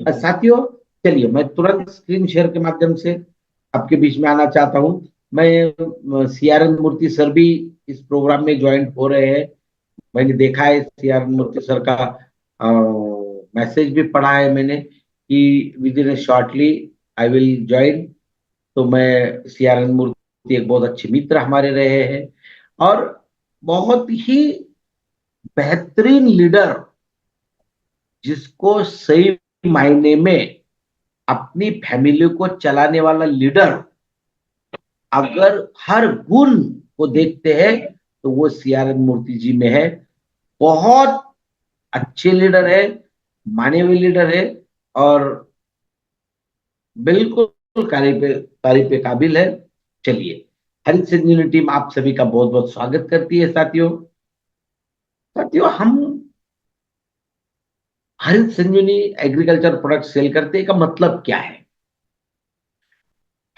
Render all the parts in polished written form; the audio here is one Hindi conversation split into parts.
साथियों, चलिए मैं तुरंत स्क्रीन शेयर के माध्यम से आपके बीच में आना चाहता हूं। मैं सीआरएन मूर्ति सर भी इस प्रोग्राम में ज्वाइन हो रहे हैं। मैंने देखा है सीआरएन मूर्ति सर का मैसेज भी पढ़ा है मैंने कि with in shortly I will join. तो मैं सीआरएन मूर्ति एक बहुत अच्छे मित्र हमारे रहे हैं और बहुत ही बेहतरीन लीडर, जिसको सही मायने में अपनी फैमिली को चलाने वाला लीडर अगर हर गुण को देखते हैं तो वो सीआरएन मूर्ति जी में है। बहुत अच्छे लीडर है, माने हुए लीडर है और बिल्कुल तारीफ पे काबिल है। चलिए, हरित संजीवनी टीम आप सभी का बहुत बहुत स्वागत करती है। साथियों साथियों हम हरित संजीवनी एग्रीकल्चर प्रोडक्ट सेल करते हैं, का मतलब क्या है?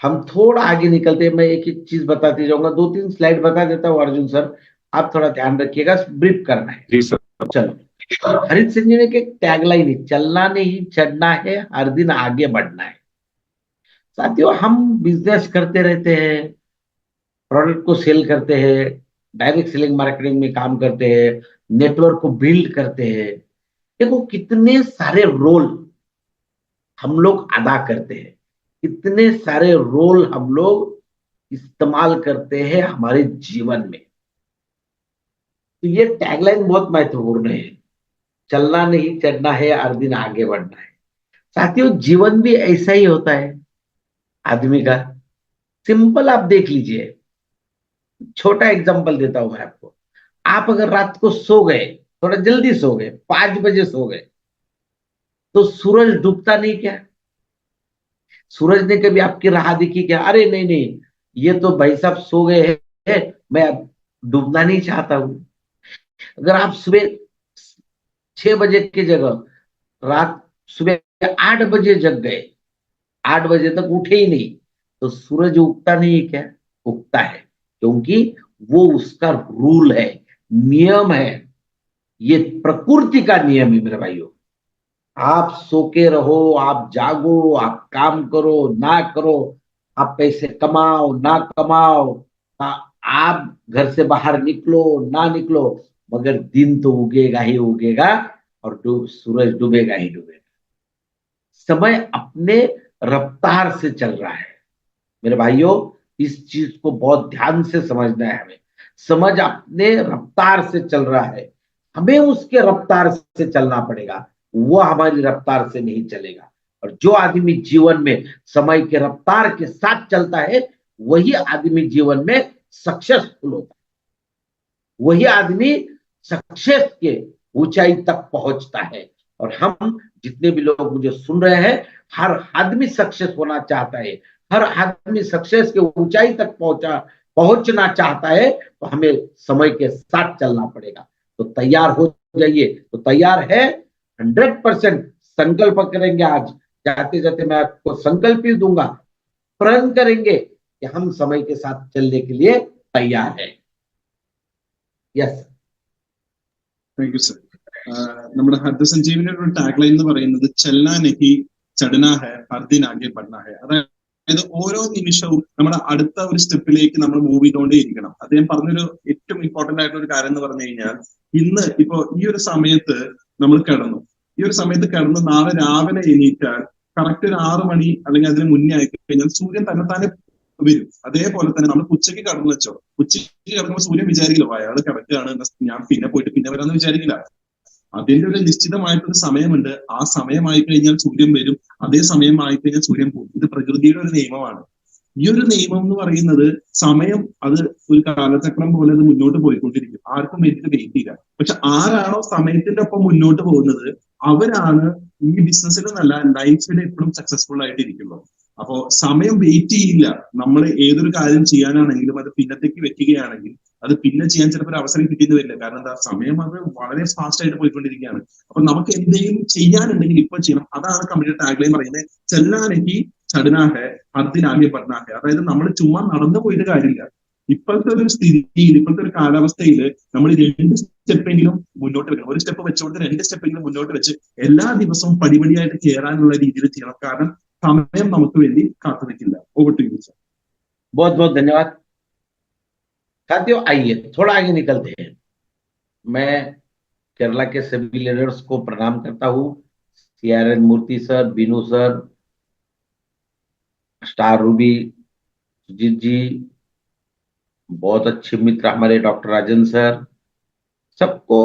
हम थोड़ा आगे निकलते हैं, मैं एक एक चीज बताते जाऊंगा, दो तीन स्लाइड बता देता हूँ अर्जुन सर, आप थोड़ा ध्यान रखिएगा, ब्रीफ करना है। जी सर। चलो, हरित संजीवनी के टैगलाइन है, चलना नहीं चढ़ना है, हर दिन आगे बढ़ना है। साथियों, हम बिजनेस करते रहते हैं, प्रोडक्ट को सेल करते हैं, डायरेक्ट सेलिंग मार्केटिंग में काम करते हैं, नेटवर्क को बिल्ड करते हैं। देखो कितने सारे रोल हम लोग अदा करते हैं, कितने सारे रोल हम लोग इस्तेमाल करते हैं हमारे जीवन में। तो ये टैगलाइन बहुत महत्वपूर्ण है, चलना नहीं चढ़ना है, हर दिन आगे बढ़ना है। साथियों, जीवन भी ऐसा ही होता है आदमी का। सिंपल आप देख लीजिए, छोटा एग्जांपल देता हूं मैं आपको। आप अगर रात को सो गए, थोड़ा जल्दी सो गए, 5 बजे सो गए, तो सूरज डूबता नहीं क्या? सूरज ने कभी आपकी राह देखी क्या? अरे नहीं नहीं, ये तो भाई साहब सो गए हैं, मैं अब डूबना नहीं चाहता हूं। अगर आप सुबह 6 बजे की जगह रात सुबह 8 बजे जग गए, 8 बजे तक उठे ही नहीं, तो सूरज उगता नहीं है क्या? उगता है, क्योंकि वो उसका रूल है, नियम है। ये प्रकृति का नियम है मेरे भाइयों। आप सो के रहो, आप जागो, आप काम करो ना करो, आप पैसे कमाओ ना कमाओ, आप घर से बाहर निकलो ना निकलो, मगर दिन तो उगेगा ही उगेगा और सूरज डूबेगा ही डूबेगा। समय अपने रफ्तार से चल रहा है मेरे भाइयों, इस चीज को बहुत ध्यान से समझना है हमें। समझ अपने रफ्तार से चल रहा है, हमें उसके रफ्तार से चलना पड़ेगा, वो हमारी रफ्तार से नहीं चलेगा। और जो आदमी जीवन में समय के रफ्तार के साथ चलता है, वही आदमी जीवन में सक्सेसफुल होता है, वही आदमी सक्सेस के ऊंचाई तक पहुंचता है। और हम जितने भी लोग मुझे सुन रहे हैं, हर आदमी सक्सेस होना चाहता है, हर आदमी सक्सेस के ऊंचाई तक पहुंचना चाहता है, तो हमें समय के साथ चलना पड़ेगा। तो तैयार हो जाइए। तो तैयार है 100%। संकल्प करेंगे आज, जाते जाते मैं आपको संकल्प ही दूंगा, प्रण करेंगे कि हम समय के साथ चलने के लिए तैयार है। यस। Thank you sir. നമ്മുടെ ഹരിത സഞ്ജീവനിയുടെ ടാഗ് ലൈൻ എന്ന് പറയുന്നത് ചെല്ലാ നഹി ചടനാ ഹെ ഹർ ദിൻ ആകെ പഠനാ ഹെ. അതായത് ഓരോ നിമിഷവും നമ്മുടെ അടുത്ത ഒരു സ്റ്റെപ്പിലേക്ക് നമ്മൾ മൂവ് ചെയ്തുകൊണ്ടേയിരിക്കണം. അദ്ദേഹം പറഞ്ഞൊരു ഏറ്റവും ഇമ്പോർട്ടന്റ് ആയിട്ടുള്ള ഒരു കാര്യം എന്ന് പറഞ്ഞു കഴിഞ്ഞാൽ, ഇന്ന് ഇപ്പോ ഈ ഒരു സമയത്ത് നമ്മൾ കിടന്നു, ഈ ഒരു സമയത്ത് കിടന്ന് നാളെ രാവിലെ എണീറ്റാൽ കറക്റ്റ് ഒരു 6 മണി അല്ലെങ്കിൽ അതിന് മുന്നേ ആയി കഴിഞ്ഞാൽ സൂര്യൻ തന്നെത്താനെ വരും. അതേപോലെ തന്നെ നമ്മൾ ഉച്ചയ്ക്ക് കടന്നു വെച്ചോ, ഉച്ചയ്ക്ക് കിടക്കുമ്പോൾ സൂര്യൻ വിചാരിക്കില്ല അയാൾ കിടക്കുകയാണ്, ഞാൻ പിന്നെ പോയിട്ട് പിന്നെ വരാമെന്ന് വിചാരിക്കില്ല. അതിന്റെ ഒരു നിശ്ചിതമായിട്ടൊരു സമയമുണ്ട്. ആ സമയമായി കഴിഞ്ഞാൽ സൂര്യൻ വരും, അതേ സമയമായി കഴിഞ്ഞാൽ സൂര്യൻ പോകും. ഇത് പ്രകൃതിയുടെ ഒരു നിയമമാണ്. ഈ ഒരു നിയമം എന്ന് പറയുന്നത്, സമയം അത് ഒരു കാലചക്രം പോലെ അത് മുന്നോട്ട് പോയിക്കൊണ്ടിരിക്കും, ആർക്കും വേണ്ടിയിട്ട് വെയിറ്റ് ചെയ്യാം. പക്ഷെ ആരാണോ സമയത്തിന്റെ ഒപ്പം മുന്നോട്ട് പോകുന്നത്, അവരാണ് ഈ ബിസിനസ്സിൽ നല്ല ലൈഫിൽ എപ്പോഴും സക്സസ്ഫുൾ ആയിട്ടിരിക്കുന്നത്. അപ്പോ സമയം വെയിറ്റ് ചെയ്യില്ല. നമ്മൾ ഏതൊരു കാര്യം ചെയ്യാനാണെങ്കിലും അത് പിന്നത്തേക്ക് വെക്കുകയാണെങ്കിൽ അത് പിന്നെ ചെയ്യാൻ ചിലപ്പോൾ ഒരു അവസരം കിട്ടിയെന്ന് വരില്ല. കാരണം എന്താ, സമയം അത് വളരെ ഫാസ്റ്റ് ആയിട്ട് പോയിക്കൊണ്ടിരിക്കുകയാണ്. അപ്പൊ നമുക്ക് എന്തെങ്കിലും ചെയ്യാനുണ്ടെങ്കിൽ ഇപ്പൊ ചെയ്യണം. അതാണ് കമ്പനിയുടെ ടാഗ്ലൈൻ പറയുന്നത്, ചെല്ലാനെങ്കിൽ ചടനാഹെ ഹർദിനാകെ പഠനാഹെ. അതായത് നമ്മൾ ചുമ്മാ നടന്നു പോയിട്ട് കാര്യമില്ല, ഇപ്പോഴത്തെ ഒരു സ്ഥിതിയിൽ, ഇപ്പോഴത്തെ ഒരു കാലാവസ്ഥയിൽ നമ്മൾ 2 സ്റ്റെപ്പെങ്കിലും മുന്നോട്ട് വെക്കണം. ഒരു സ്റ്റെപ്പ് വെച്ചുകൊണ്ട് 2 സ്റ്റെപ്പെങ്കിലും മുന്നോട്ട് വെച്ച് എല്ലാ ദിവസവും പടിപടിയായിട്ട് കയറാനുള്ള രീതിയിൽ ചെയ്യണം. കാരണം സമയം നമുക്ക് വേണ്ടി കാത്തു നിൽക്കില്ല. Over to you sir. बहुत बहुत धन्यवाद साथियों। आइए थोड़ा आगे निकलते हैं। मैं केरला के सभी लीडर्स को प्रणाम करता हूँ। CRN Murthy sir, Binu sir, star Ruby, Sujit ji, बहुत अच्छे मित्र हमारे डॉक्टर राजन सर, सबको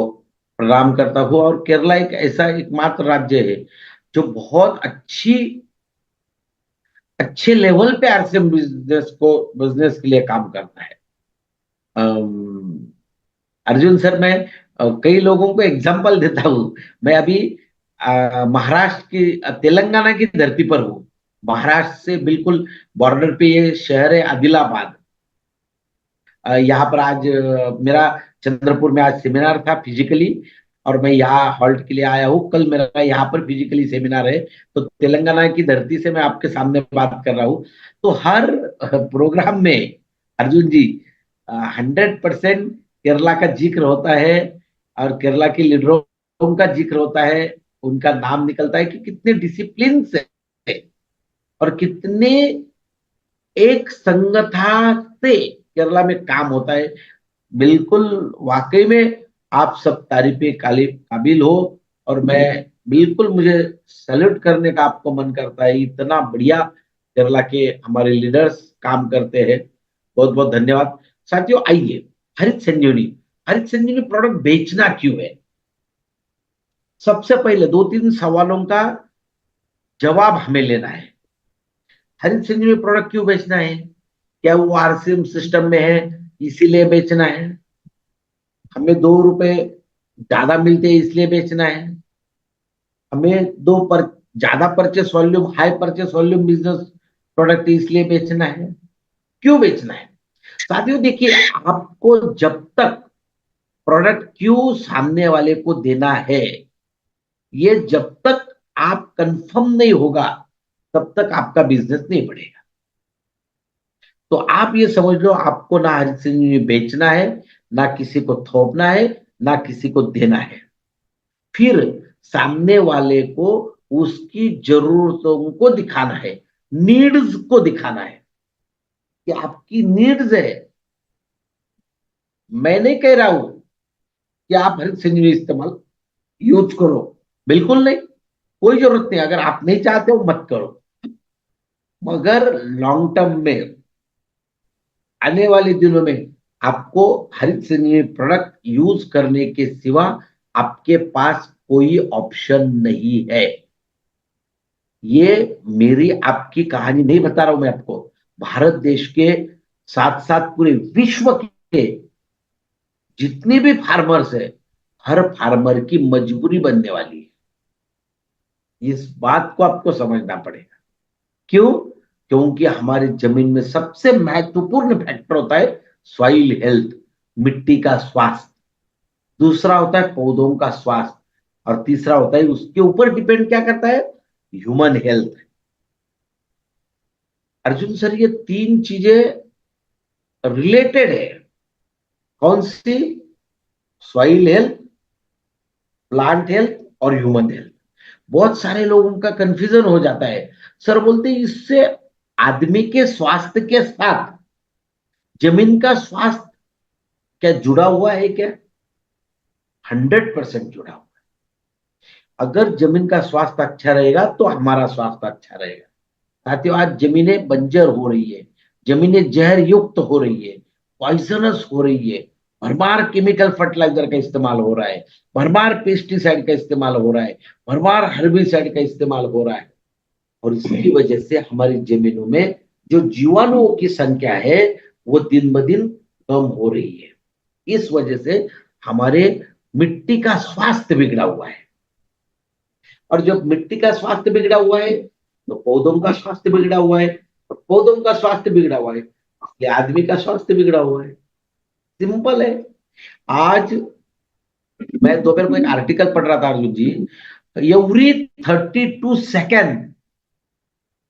प्रणाम करता हूँ। और केरला एक ऐसा एकमात्र राज्य है जो बहुत अच्छे लेवल पे आरसीएम बिजनेस के लिए काम करता है। अर्जुन सर, मैं कई लोगों को एग्जांपल देता हूँ। मैं अभी महाराष्ट्र की तेलंगाना की धरती पर हूँ। महाराष्ट्र से बिल्कुल बॉर्डर पे ये शहर है आदिलाबाद। यहाँ पर आज मेरा चंद्रपुर में आज सेमिनार था फिजिकली, और मैं यहाँ हॉल्ट के लिए आया हूँ। कल मेरा यहाँ पर फिजिकली सेमिनार है, तो तेलंगाना की धरती से मैं आपके सामने बात कर रहा हूँ। तो हर प्रोग्राम में अर्जुन जी 100% केरला का जिक्र होता है, और केरला के लीडरों का जिक्र होता है, उनका नाम निकलता है कि कितने डिसिप्लिन से और कितने एक संगठा से केरला में काम होता है। बिल्कुल वाकई में आप सब तारीफे काबिल हो, और मैं बिल्कुल, मुझे सैल्यूट करने का आपको मन करता है। इतना बढ़िया केरला के हमारे लीडर्स काम करते हैं। बहुत बहुत धन्यवाद साथियों। आइए, हरित संजीवनी प्रोडक्ट बेचना क्यों है? सबसे पहले 2-3 सवालों का जवाब हमें लेना है। हरित संजीवनी प्रोडक्ट क्यों बेचना है? क्या वो आरसीएम सिस्टम में है इसीलिए बेचना है? हमें 2 रुपए ज्यादा मिलते हैं इसलिए बेचना है? हमें ज्यादा purchase volume, high purchase volume business product इसलिए बेचना है? क्यों बेचना है? साथियों देखिए, आपको जब तक प्रोडक्ट क्यों सामने वाले को देना है, ये जब तक आप कंफर्म नहीं होगा, तब तक आपका बिजनेस नहीं बढ़ेगा। तो आप ये समझ लो, आपको ना हरित संजीवनी बेचना है, ना किसी को थोपना है, ना किसी को देना है। फिर सामने वाले को उसकी जरूरतों को दिखाना है, नीड्स को दिखाना है कि आपकी नीड्स है। मैं नहीं कह रहा हूं कि आप हरित संजीवनी इस्तेमाल यूज करो, बिल्कुल नहीं, कोई जरूरत नहीं। अगर आप नहीं चाहते हो मत करो, मगर लॉन्ग टर्म में, आने वाले दिनों में आपको हरित संजीवनी प्रोडक्ट यूज करने के सिवा आपके पास कोई ऑप्शन नहीं है। ये मेरी आपकी कहानी नहीं बता रहा हूं मैं आपको, भारत देश के साथ साथ पूरे विश्व के जितने भी फार्मर्स है, हर फार्मर की मजबूरी बनने वाली है। इस बात को आपको समझना पड़ेगा। क्यों? क्योंकि हमारी जमीन में सबसे महत्वपूर्ण फैक्टर होता है सॉइल हेल्थ, मिट्टी का स्वास्थ्य। दूसरा होता है पौधों का स्वास्थ्य, और तीसरा होता है, उसके ऊपर डिपेंड क्या करता है, ह्यूमन हेल्थ। अर्जुन सर, ये 3 चीजें रिलेटेड है। कौन सी? सॉइल हेल्थ, प्लांट हेल्थ और ह्यूमन हेल्थ। बहुत सारे लोगों का कंफ्यूजन हो जाता है। सर बोलते हैं इससे आदमी के स्वास्थ्य के साथ जमीन का स्वास्थ्य क्या जुड़ा हुआ है क्या? 100% जुड़ा हुआ है। अगर जमीन का स्वास्थ्य अच्छा रहेगा तो हमारा स्वास्थ्य अच्छा रहेगा। साथियों, आज जमीनें बंजर हो रही है, जमीनें जहर युक्त हो रही है, पॉइजनस हो रही है, भरमार केमिकल फर्टिलाइजर का इस्तेमाल हो रहा है, भरमार पेस्टिसाइड का इस्तेमाल हो रहा है, भरमार हर्बिसाइड का इस्तेमाल हो रहा है। और इसकी वजह से हमारी जमीनों में जो जीवाणुओं की संख्या है वो दिन ब दिन कम हो रही है। इस वजह से हमारे मिट्टी का स्वास्थ्य बिगड़ा हुआ है, और जब मिट्टी का स्वास्थ्य बिगड़ा हुआ है तो पौधों का स्वास्थ्य बिगड़ा हुआ है, और पौधों का स्वास्थ्य बिगड़ा हुआ है इसलिए आदमी का स्वास्थ्य बिगड़ा हुआ है। सिंपल है। आज मैं दोपहर को एक आर्टिकल पढ़ रहा था Arjun ji, every 32 second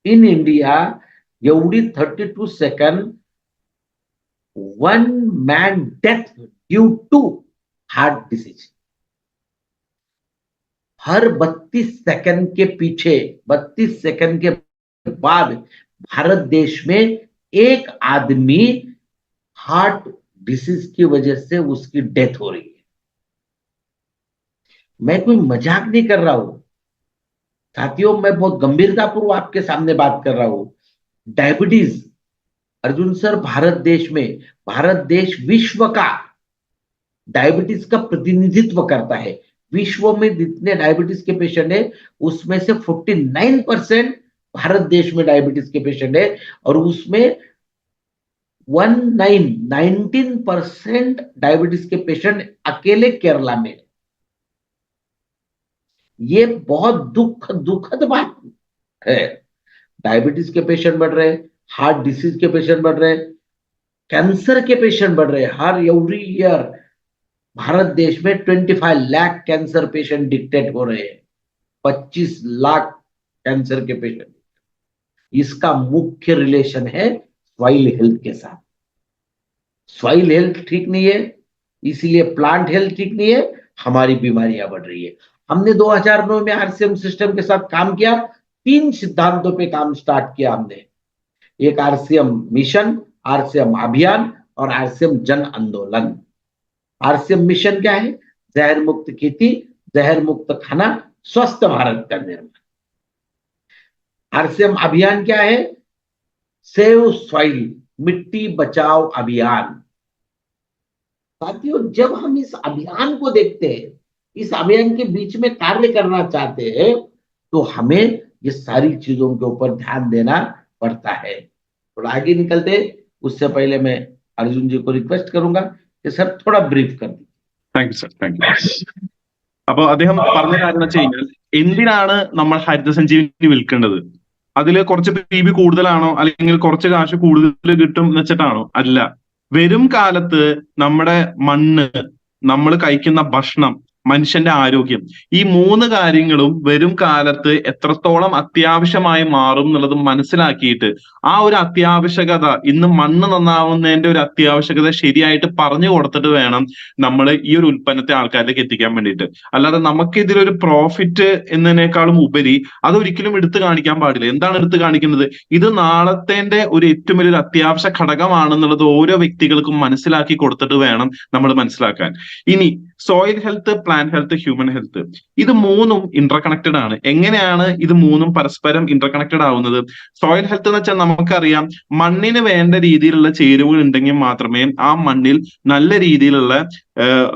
in India, एवढी 32 second 1 man death due to heart disease. हर 32 सेकंड के पीछे, 32 सेकंड के बाद भारत देश में एक आदमी हार्ट डिसीज की वजह से उसकी डेथ हो रही है। मैं कोई मजाक नहीं कर रहा हूं साथियों, मैं बहुत गंभीरतापूर्वक आपके सामने बात कर रहा हूं। डायबिटीज, अर्जुन सर, भारत देश विश्व का डायबिटीज का प्रतिनिधित्व करता है। विश्व में जितने डायबिटीज के पेशेंट है उसमें से 49% भारत देश में डायबिटीज के पेशेंट है, और उसमें 19% डायबिटीज के पेशेंट अकेले केरला में। ये बहुत दुखद बात है। डायबिटीज के पेशेंट बढ़ रहे हैं, हार्ट डिसीज के पेशेंट बढ़ रहे हैं, कैंसर के पेशेंट बढ़ रहे हैं। हर एवरी ईयर भारत देश में 25 लाख कैंसर पेशेंट डिटेक्ट हो रहे हैं, 25 लाख कैंसर के पेशेंट। इसका मुख्य रिलेशन है सॉइल हेल्थ के साथ। सॉइल हेल्थ ठीक नहीं है, इसीलिए प्लांट हेल्थ ठीक नहीं है, हमारी बीमारियां बढ़ रही है। हमने 2009 में आरसीएम सिस्टम के साथ काम किया, 3 सिद्धांतों पे काम स्टार्ट किया हमने। एक आरसीएम मिशन, आरसीएम अभियान और आरसीएम जन आंदोलन। आरसीएम मिशन क्या है? जहर मुक्त खेती, जहर मुक्त खाना, स्वस्थ भारत का निर्माण। आरसीएम अभियान क्या है? सेव सॉइल, मिट्टी बचाओ अभियान। साथियों, जब हम इस अभियान को देखते हैं, इस अभियान के बीच में कार्य करना चाहते हैं, तो हमें ये सारी चीजों के ऊपर ध्यान देना पड़ता है। थोड़ा आगे निकलते, उससे पहले मैं अर्जुन जी को रिक्वेस्ट करूंगा कि सर थोड़ा ब्रीफ कर दीजिए। Thank you sir, thank you. അപ്പൊ അദ്ദേഹം പറഞ്ഞ കാര്യം വെച്ച് കഴിഞ്ഞാൽ, എന്തിനാണ് നമ്മൾ ഹരിത സഞ്ജീവനി വിൽക്കേണ്ടത്? അതില് കുറച്ച് പി ബി കൂടുതലാണോ, അല്ലെങ്കിൽ കുറച്ച് കാശ് കൂടുതൽ കിട്ടും എന്ന് വെച്ചിട്ടാണോ? അല്ല. വരും കാലത്ത് നമ്മുടെ മണ്ണ്, നമ്മൾ കഴിക്കുന്ന ഭക്ഷണം, മനുഷ്യന്റെ ആരോഗ്യം, ഈ 3 കാര്യങ്ങളും വരും കാലത്ത് എത്രത്തോളം അത്യാവശ്യമായി മാറും എന്നുള്ളത് മനസ്സിലാക്കിയിട്ട് ആ ഒരു അത്യാവശ്യകത, ഇന്ന് മണ്ണ് നന്നാവുന്നതിന്റെ ഒരു അത്യാവശ്യകത ശരിയായിട്ട് പറഞ്ഞു കൊടുത്തിട്ട് വേണം നമ്മൾ ഈ ഒരു ഉൽപ്പന്നത്തെ ആൾക്കാരിലേക്ക് എത്തിക്കാൻ വേണ്ടിയിട്ട്. അല്ലാതെ നമുക്ക് ഇതിലൊരു പ്രോഫിറ്റ് എന്നതിനേക്കാളും ഉപരി അതൊരിക്കലും എടുത്തു കാണിക്കാൻ പാടില്ല. എന്താണ് എടുത്തു കാണിക്കുന്നത്? ഇത് നാളത്തെ ഒരു ഏറ്റവും വലിയൊരു അത്യാവശ്യ ഘടകമാണെന്നുള്ളത് ഓരോ വ്യക്തികൾക്കും മനസ്സിലാക്കി കൊടുത്തിട്ട് വേണം നമ്മൾ മനസ്സിലാക്കാൻ. ഇനി soil health, plant health, human health, ഇത് 3ഉം ഇന്റർ കണക്റ്റഡ് ആണ്. എങ്ങനെയാണ് ഇത് 3ഉം പരസ്പരം ഇന്റർ കണക്റ്റഡ് ആവുന്നത്? സോയിൽ ഹെൽത്ത് എന്ന് വെച്ചാൽ നമുക്കറിയാം, മണ്ണിന് വേണ്ട രീതിയിലുള്ള ചേരുവകൾ ഉണ്ടെങ്കിൽ മാത്രമേ ആ മണ്ണിൽ നല്ല രീതിയിലുള്ള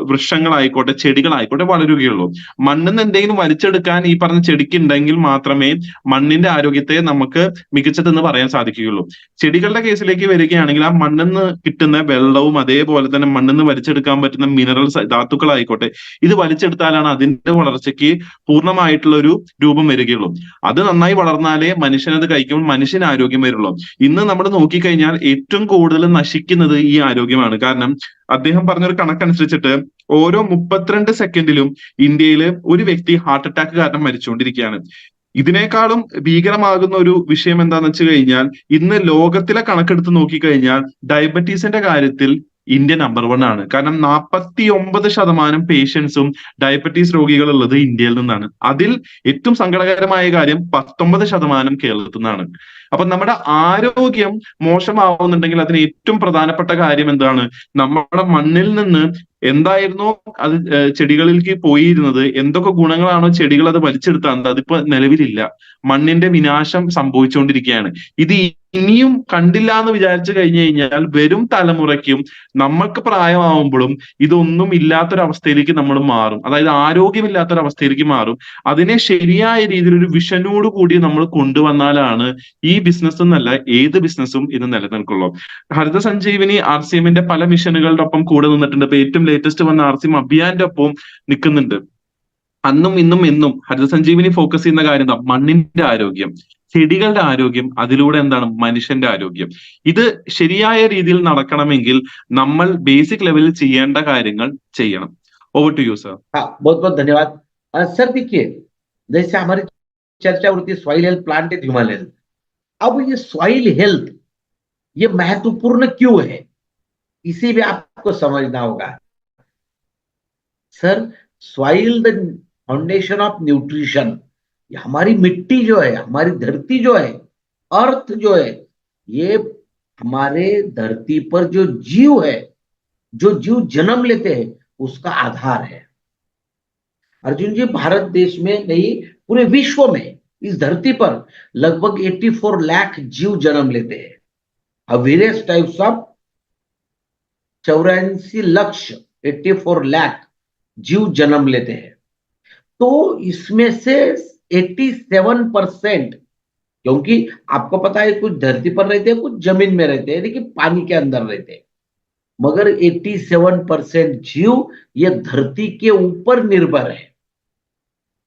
വൃക്ഷങ്ങളായിക്കോട്ടെ, ചെടികളായിക്കോട്ടെ വളരുകയുള്ളൂ. മണ്ണിന്ന് എന്തെങ്കിലും വലിച്ചെടുക്കാൻ ഈ പറഞ്ഞ ചെടിക്ക് ഉണ്ടെങ്കിൽ മാത്രമേ മണ്ണിന്റെ ആരോഗ്യത്തെ നമുക്ക് മികച്ചതെന്ന് പറയാൻ സാധിക്കുകയുള്ളൂ. ചെടികളുടെ കേസിലേക്ക് വരികയാണെങ്കിൽ, ആ മണ്ണിന്ന് കിട്ടുന്ന വെള്ളവും അതേപോലെ തന്നെ മണ്ണിന്ന് വലിച്ചെടുക്കാൻ പറ്റുന്ന മിനറൽസ്, ധാതുക്കളായിക്കോട്ടെ, ഇത് വലിച്ചെടുത്താലാണ് അതിന്റെ വളർച്ചയ്ക്ക് പൂർണ്ണമായിട്ടുള്ള ഒരു രൂപം വരികയുള്ളൂ. അത് നന്നായി വളർന്നാലേ മനുഷ്യനത് കഴിക്കുമ്പോൾ മനുഷ്യന് ആരോഗ്യം വരുള്ളൂ. ഇന്ന് നമ്മൾ നോക്കിക്കഴിഞ്ഞാൽ ഏറ്റവും കൂടുതൽ നശിക്കുന്നത് ഈ ആരോഗ്യമാണ്. കാരണം അദ്ദേഹം പറഞ്ഞൊരു കണക്കനുസരിച്ചിട്ട് ഓരോ 32 സെക്കൻഡിലും ഇന്ത്യയിൽ ഒരു വ്യക്തി ഹാർട്ട് അറ്റാക്ക് കാരണം മരിച്ചുകൊണ്ടിരിക്കുകയാണ്. ഇതിനേക്കാളും ഭീകരമാകുന്ന ഒരു വിഷയം എന്താന്ന് വെച്ച് കഴിഞ്ഞാൽ, ഇന്ന് ലോകത്തിലെ കണക്കെടുത്ത് നോക്കിക്കഴിഞ്ഞാൽ ഡയബറ്റീസിന്റെ കാര്യത്തിൽ ഇന്ത്യ നമ്പർ 1 ആണ്. കാരണം 49% പേഷ്യൻസും ഡയബറ്റീസ് രോഗികൾ ഉള്ളത് ഇന്ത്യയിൽ നിന്നാണ്. അതിൽ ഏറ്റവും സങ്കടകരമായ കാര്യം 19% കേരളത്തിൽ നിന്നാണ്. അപ്പൊ നമ്മുടെ ആരോഗ്യം മോശമാവുന്നുണ്ടെങ്കിൽ അതിന് ഏറ്റവും പ്രധാനപ്പെട്ട കാര്യം എന്താണ്? നമ്മുടെ മണ്ണിൽ നിന്ന് എന്തായിരുന്നോ അത് ചെടികളിലേക്ക് പോയിരുന്നത്, എന്തൊക്കെ ഗുണങ്ങളാണോ ചെടികൾ അത് വലിച്ചെടുത്തത്, അതിപ്പോ നിലവിലില്ല. മണ്ണിന്റെ വിനാശം സംഭവിച്ചുകൊണ്ടിരിക്കുകയാണ്. ഇത് ഇനിയും കണ്ടില്ല എന്ന് വിചാരിച്ചു കഴിഞ്ഞു കഴിഞ്ഞാൽ വരും തലമുറയ്ക്കും നമ്മൾക്ക് പ്രായമാവുമ്പോഴും ഇതൊന്നും ഇല്ലാത്തൊരവസ്ഥയിലേക്ക് നമ്മൾ മാറും. അതായത് ആരോഗ്യമില്ലാത്തൊരവസ്ഥയിലേക്ക് മാറും. അതിനെ ശരിയായ രീതിയിൽ ഒരു വിഷനോട് കൂടി നമ്മൾ കൊണ്ടുവന്നാലാണ് ഈ ബിസിനസ് എന്നല്ല ഏത് ബിസിനസ്സും ഇത് നിലനിൽക്കുള്ളൂ. ഹരിത സഞ്ജീവനി ആർസിഎമ്മിന്റെ പല മിഷനുകളുടെ ഒപ്പം കൂടെ നിന്നിട്ടുണ്ട്. ഇപ്പൊ ഏറ്റവും ലേറ്റസ്റ്റ് വന്ന ആർസിഎം അഭിയാന്റെ ഒപ്പം നിൽക്കുന്നുണ്ട്. അന്നും ഇന്നും എന്നും ഹരിത സഞ്ജീവനി ഫോക്കസ് ചെയ്യുന്ന കാര്യം എന്താ? മണ്ണിന്റെ ആരോഗ്യം, ചെടികളുടെ ആരോഗ്യം, അതിലൂടെ എന്താണ് മനുഷ്യന്റെ ആരോഗ്യം. ഇത് ശരിയായ രീതിയിൽ നടക്കണമെങ്കിൽ നമ്മൾ ബേസിക് ലെവലിൽ ചെയ്യേണ്ട കാര്യങ്ങൾ ചെയ്യണം. Over to you sir. हाँ, बहुत बहुत धन्यवाद सर. देखिए, जैसे हमारी चर्चा होती है soil health, plant health, human health. अब ये सॉइल हेल्थ ये महत्वपूर्ण क्यों है? इसी में आपको समझना होगा sir. Soil the foundation of nutrition. हमारी मिट्टी जो है, हमारी धरती जो है, अर्थ जो है, ये हमारे धरती पर जो जीव है, जो जीव जन्म लेते हैं, उसका आधार है। अर्जुन जी, भारत देश में नहीं, पूरे विश्व में, इस धरती पर लगभग 84 लाख जीव जन्म लेते हैं। वेरियस टाइप्स ऑफ 84 लक्ष 84 लाख जीव जन्म लेते हैं। तो इसमें से 87%, क्योंकि आपको पता है कुछ धरती पर रहते हैं, कुछ जमीन में रहते हैं, यानी कि पानी के अंदर रहते हैं, मगर 87% जीव ये धरती के ऊपर निर्भर है,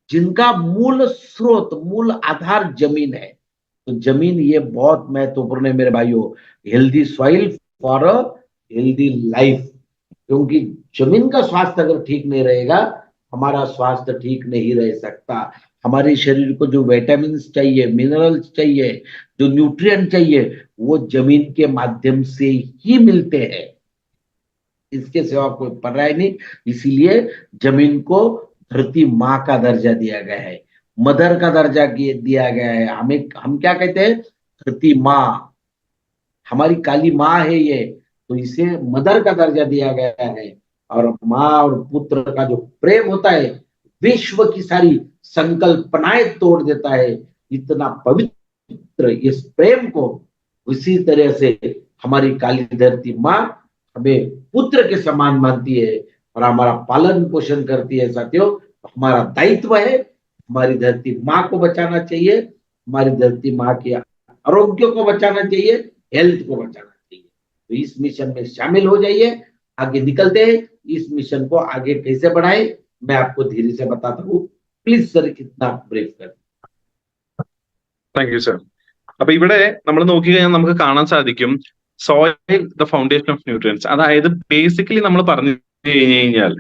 जिनका मूल स्रोत, मूल आधार जमीन है। तो जमीन ये बहुत महत्वपूर्ण है मेरे भाइयों। Healthy soil for a healthy life. क्योंकि जमीन का स्वास्थ्य अगर ठीक नहीं रहेगा, हमारा स्वास्थ्य ठीक नहीं रह सकता। हमारे शरीर को जो विटामिन चाहिए, मिनरल्स चाहिए, जो न्यूट्रिएंट चाहिए, वो जमीन के माध्यम से ही मिलते हैं। इसके सिवा कोई पर्याय नहीं। इसीलिए जमीन को धरती माँ का दर्जा दिया गया है, मदर का दर्जा दिया गया है। हम क्या कहते हैं? धरती माँ, हमारी काली माँ है ये, तो इसे मदर का दर्जा दिया गया है। और माँ और पुत्र का जो प्रेम होता है, विश्व की सारी संकल्पनाएं तोड़ देता है। इतना पवित्र इस प्रेम को, उसी तरह से हमारी काली धरती माँ हमें पुत्र के समान मानती है और हमारा पालन पोषण करती है। साथियों, हमारा दायित्व है, हमारी धरती माँ को बचाना चाहिए, हमारी धरती माँ के आरोग्य को बचाना चाहिए, हेल्थ को बचाना चाहिए। तो इस मिशन में शामिल हो जाइए, आगे निकलते हैं। इस मिशन को आगे कैसे बढ़ाए, मैं आपको धीरे से बताता हूँ। प्लीज सर, कितना ब्रीफ कर। Thank you sir. അപ്പൊ ഇവിടെ നമ്മൾ നോക്കിക്കഴിഞ്ഞാൽ നമുക്ക് കാണാൻ സാധിക്കും soil the foundation of nutrients. അതായത് ബേസിക്കലി നമ്മൾ പറഞ്ഞു കഴിഞ്ഞു കഴിഞ്ഞാൽ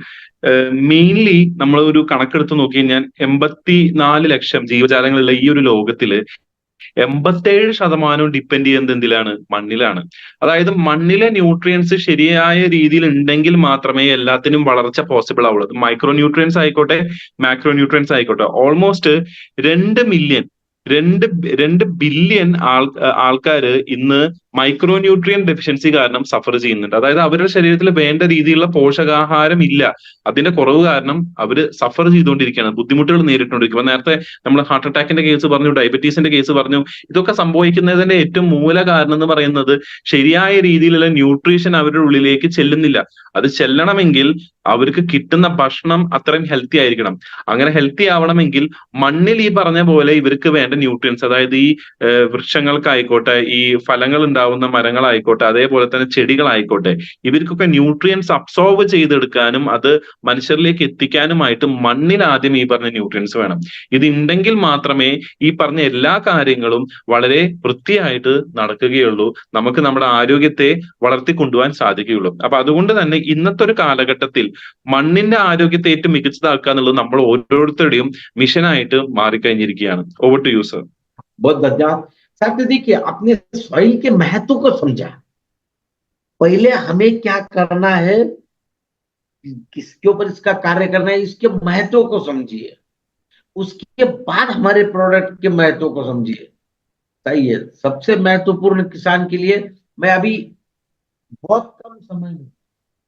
മെയിൻലി നമ്മൾ ഒരു കണക്കെടുത്ത് നോക്കി കഴിഞ്ഞാൽ 84 ലക്ഷം ജീവജാലങ്ങളുള്ള ഈ ഒരു ലോകത്തില് 87% ഡിപ്പെൻഡ് ചെയ്യുന്നത് എന്തിലാണ്? മണ്ണിലാണ്. അതായത് മണ്ണിലെ ന്യൂട്രിയൻസ് ശരിയായ രീതിയിൽ ഉണ്ടെങ്കിൽ മാത്രമേ എല്ലാത്തിനും വളർച്ച പോസിബിൾ ആവുള്ളൂ. മൈക്രോ ന്യൂട്രിയൻസ് ആയിക്കോട്ടെ, മാക്രോ ന്യൂട്രിയൻസ് ആയിക്കോട്ടെ. ഓൾമോസ്റ്റ് 2 ബില്യൺ ആൾക്കാര് ഇന്ന് മൈക്രോ ന്യൂട്രിയൻ ഡെഫിഷ്യൻസി കാരണം സഫർ ചെയ്യുന്നുണ്ട്. അതായത് അവരുടെ ശരീരത്തിൽ വേണ്ട രീതിയിലുള്ള പോഷകാഹാരം ഇല്ല. അതിന്റെ കുറവ് കാരണം അവര് സഫർ ചെയ്തുകൊണ്ടിരിക്കുകയാണ്, ബുദ്ധിമുട്ടുകൾ നേരിട്ടുകൊണ്ടിരിക്കുക. നേരത്തെ നമ്മൾ ഹാർട്ട് അറ്റാക്കിന്റെ കേസ് പറഞ്ഞു, ഡയബറ്റീസിന്റെ കേസ് പറഞ്ഞു. ഇതൊക്കെ സംഭവിക്കുന്നതിന്റെ ഏറ്റവും മൂല കാരണം എന്ന് പറയുന്നത് ശരിയായ രീതിയിലുള്ള ന്യൂട്രീഷൻ അവരുടെ ഉള്ളിലേക്ക് ചെല്ലുന്നില്ല. അത് ചെല്ലണമെങ്കിൽ അവർക്ക് കിട്ടുന്ന ഭക്ഷണം അത്രയും ഹെൽത്തി ആയിരിക്കണം. അങ്ങനെ ഹെൽത്തി ആവണമെങ്കിൽ മണ്ണിൽ ഈ പറഞ്ഞ പോലെ ഇവർക്ക് വേണ്ട ന്യൂട്രിയൻസ്, അതായത് ഈ വൃക്ഷങ്ങൾക്കായിക്കോട്ടെ, ഈ ഫലങ്ങൾ ഉണ്ടാവുന്ന മരങ്ങളായിക്കോട്ടെ, അതേപോലെ തന്നെ ചെടികളായിക്കോട്ടെ, ഇവർക്കൊക്കെ ന്യൂട്രിയൻസ് അബ്സോർവ് ചെയ്തെടുക്കാനും അത് മനുഷ്യരിലേക്ക് എത്തിക്കാനുമായിട്ട് മണ്ണിൽ ആദ്യം ഈ പറഞ്ഞ ന്യൂട്രിയൻസ് വേണം. ഇത് ഉണ്ടെങ്കിൽ മാത്രമേ ഈ പറഞ്ഞ എല്ലാ കാര്യങ്ങളും വളരെ വൃത്തിയായിട്ട് നടക്കുകയുള്ളൂ, നമുക്ക് നമ്മുടെ ആരോഗ്യത്തെ വളർത്തിക്കൊണ്ടുപോകാൻ സാധിക്കുകയുള്ളൂ. അപ്പൊ അതുകൊണ്ട് തന്നെ ഇന്നത്തെ ഒരു കാലഘട്ടത്തിൽ മണ്ണിന്റെ ആരോഗ്യത്തെ ഏറ്റവും മികച്ചതാക്കുക എന്നുള്ളത് നമ്മൾ ഓരോരുത്തരുടെയും മിഷനായിട്ട് മാറിക്കഴിഞ്ഞിരിക്കുകയാണ്. Over to you sir. बहुत धन्यवाद साहब। देखिए, अपने सॉइल के महत्व को समझा। पहले हमें क्या करना है, किसके ऊपर इसका कार्य करना है, इसके महत्व को समझिए। उसके बाद हमारे प्रोडक्ट के महत्व को समझिए। सही है। सबसे महत्वपूर्ण किसान के लिए, मैं अभी बहुत कम समय में,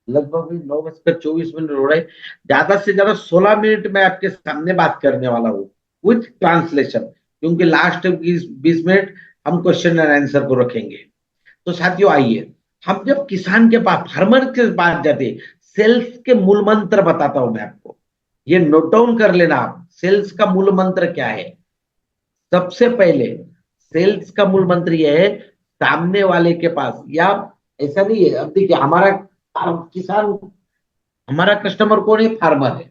लगभग 9:24 हो रहे, ज्यादा से ज्यादा 16 मिनट में आपके सामने बात करने वाला हूँ विथ ट्रांसलेशन, क्योंकि लास्ट 20 मिनट हम क्वेश्चन एंड आंसर को रखेंगे। तो साथियों, आइए, हम जब किसान के पास, फार्मर के पास जाते, सेल्स के मूल मंत्र बताता हूं मैं आपको, ये नोट डाउन कर लेना आप। सेल्स का मूल मंत्र क्या है? सबसे पहले सेल्स का मूल मंत्र यह है, सामने वाले के पास, या ऐसा नहीं है, अब देखिए, हमारा किसान, हमारा कस्टमर कौन है? फार्मर है।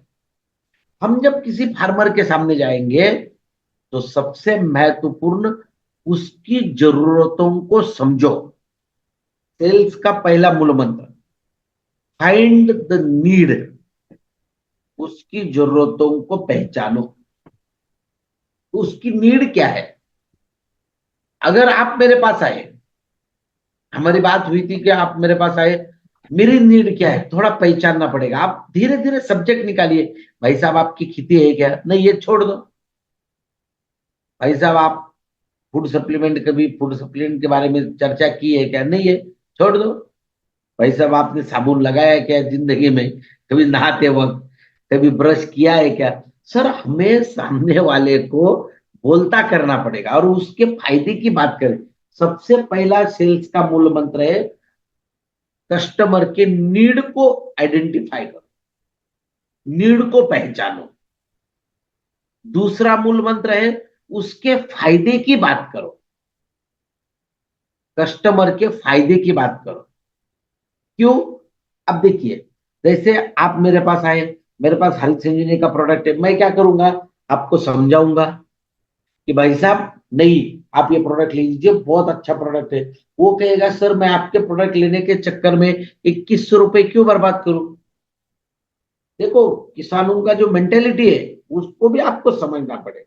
हम जब किसी फार्मर के सामने जाएंगे तो सबसे महत्वपूर्ण, उसकी जरूरतों को समझो। सेल्स का पहला मूल मंत्र, फाइंड द नीड। उसकी जरूरतों को पहचानो। उसकी नीड क्या है? अगर आप मेरे पास आए, हमारी बात हुई थी कि आप मेरे पास आए, मेरी नीड क्या है, थोड़ा पहचानना पड़ेगा। आप धीरे धीरे सब्जेक्ट निकालिए। भाई साहब आपकी खेती है क्या, नहीं ये छोड़ दो। भाई साहब आप फूड सप्लीमेंट, कभी फूड सप्लीमेंट के बारे में चर्चा की है क्या, नहीं है, छोड़ दो। भाई साहब आपने साबुन लगाया है क्या जिंदगी में, कभी नहाते वक्त, कभी ब्रश किया है क्या। सर हमें सामने वाले को बोलता करना पड़ेगा और उसके फायदे की बात करें। सबसे पहला सेल्स का मूल मंत्र है कस्टमर के नीड को आइडेंटिफाई करो, नीड को पहचानो। दूसरा मूल मंत्र है उसके फायदे की बात करो, कस्टमर के फायदे की बात करो। क्यों? अब देखिए, जैसे आप मेरे पास आए, मेरे पास हेल्थ इंजीनियर का प्रोडक्ट है, मैं क्या करूंगा, आपको समझाऊंगा कि भाई साहब नहीं, आप ये प्रोडक्ट ले लीजिए, बहुत अच्छा प्रोडक्ट है। वो कहेगा सर मैं आपके प्रोडक्ट लेने के चक्कर में 2100 रुपए क्यों बर्बाद करूं। देखो, किसानों का जो मेंटेलिटी है उसको भी आपको समझना पड़ेगा।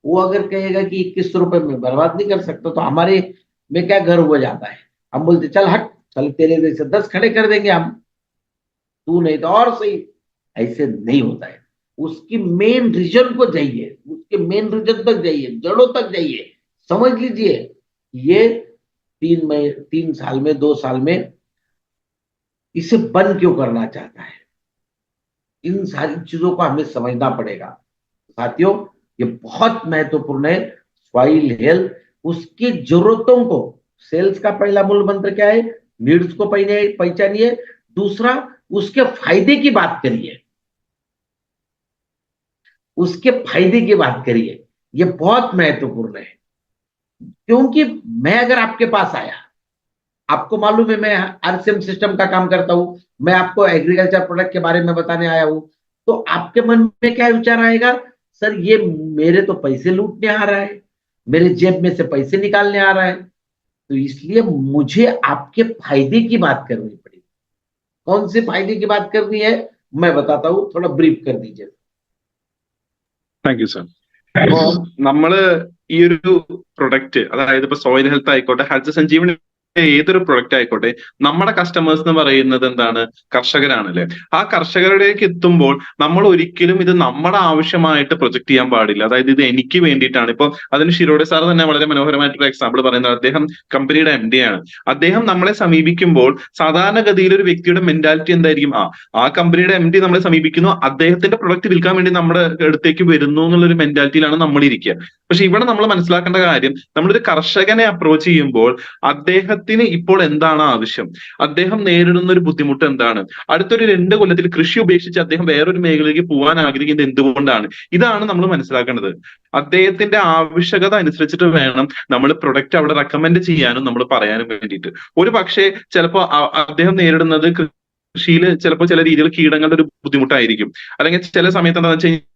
वो अगर कहेगा कि 2100 रुपए में बर्बाद नहीं कर सकता, तो हमारे में क्या गर्व हो जाता है, हम बोलते चल हट, चल तेरे जैसे 10 खड़े कर देंगे हम, तू नहीं तो और सही। ऐसे नहीं होता है। उसकी मेन रीजन को जाइए, उसके मेन रीजन तक जाइए, जड़ों तक जाइए, समझ लीजिए ये 3 साल में 2 साल में इसे बंद क्यों करना चाहता है। इन सारी चीजों को हमें समझना पड़ेगा साथियों। ये बहुत महत्वपूर्ण है। सॉइल हेल्थ, उसकी जरूरतों को, सेल्स का पहला मूल मंत्र क्या है, नीड्स को पहचानिए। दूसरा, उसके फायदे की बात करिए, उसके फायदे की बात करिए। ये बहुत महत्वपूर्ण है। क्योंकि मैं अगर आपके पास आया, आपको मालूम है मैं आरसीएम सिस्टम का काम करता हूं, मैं आपको एग्रीकल्चर प्रोडक्ट के बारे में बताने आया हूं, तो आपके मन में क्या विचार आएगा, सर ये मेरे तो पैसे लूटने आ रहा है, मेरे जेब में से पैसे निकालने आ रहा है। तो इसलिए मुझे आपके फायदे की बात करनी पड़ेगी। कौन से फायदे की बात करनी है, मैं बताता हूं, थोड़ा ब्रीफ कर दीजिए। Thank you sir. അപ്പോ നമ്മള് ഈ ഒരു പ്രൊഡക്റ്റ്, അതായത് ഇപ്പൊ സോയിൽ ഹെൽത്ത് ആയിക്കോട്ടെ, ഹെൽത്ത് സഞ്ജീവനി ഏതൊരു പ്രൊഡക്റ്റ് ആയിക്കോട്ടെ, നമ്മുടെ കസ്റ്റമേഴ്സ് എന്ന് പറയുന്നത് എന്താണ്, കർഷകരാണല്ലേ. ആ കർഷകരുടേക്ക് എത്തുമ്പോൾ നമ്മൾ ഒരിക്കലും ഇത് നമ്മുടെ ആവശ്യമായിട്ട് പ്രൊജക്ട് ചെയ്യാൻ പാടില്ല. അതായത് ഇത് എനിക്ക് വേണ്ടിയിട്ടാണ്. ഇപ്പൊ അതിന് ഷിരോഡെ സാർ തന്നെ വളരെ മനോഹരമായിട്ടൊരു എക്സാമ്പിൾ പറയുന്നത്, അദ്ദേഹം കമ്പനിയുടെ MD ആണ്. അദ്ദേഹം നമ്മളെ സമീപിക്കുമ്പോൾ സാധാരണഗതിയിൽ ഒരു വ്യക്തിയുടെ മെന്റാലിറ്റി എന്തായിരിക്കും, ആ കമ്പനിയുടെ MD നമ്മളെ സമീപിക്കുന്നു, അദ്ദേഹത്തിന്റെ പ്രൊഡക്റ്റ് വിൽക്കാൻ വേണ്ടി നമ്മുടെ അടുത്തേക്ക് വരുന്നു എന്നുള്ളൊരു മെന്റാലിറ്റിയിലാണ് നമ്മൾ ഇരിക്കുക. പക്ഷെ ഇവിടെ നമ്മൾ മനസ്സിലാക്കേണ്ട കാര്യം, നമ്മളൊരു കർഷകനെ അപ്രോച്ച് ചെയ്യുമ്പോൾ അദ്ദേഹത്തിന് ഇപ്പോൾ എന്താണ് ആവശ്യം, അദ്ദേഹം നേരിടുന്ന ഒരു ബുദ്ധിമുട്ട് എന്താണ്, അടുത്തൊരു 2 കൊല്ലത്തിൽ കൃഷി ഉപേക്ഷിച്ച് അദ്ദേഹം വേറൊരു മേഖലയിലേക്ക് പോകാൻ ആഗ്രഹിക്കുന്നത് എന്തുകൊണ്ടാണ്, ഇതാണ് നമ്മൾ മനസ്സിലാക്കേണ്ടത്. അദ്ദേഹത്തിന്റെ ആവശ്യകത അനുസരിച്ചിട്ട് വേണം നമ്മൾ പ്രൊഡക്റ്റ് അവിടെ റെക്കമെൻഡ് ചെയ്യാനും നമ്മൾ പറയാനും വേണ്ടിയിട്ട്. ഒരു പക്ഷേ ചിലപ്പോൾ അദ്ദേഹം നേരിടുന്നത് കൃഷിയിൽ ചിലപ്പോൾ ചില രീതിയിൽ കീടങ്ങളുടെ ഒരു ബുദ്ധിമുട്ടായിരിക്കും, അല്ലെങ്കിൽ ചില സമയത്ത് എന്താണെന്ന് വെച്ച് കഴിഞ്ഞാൽ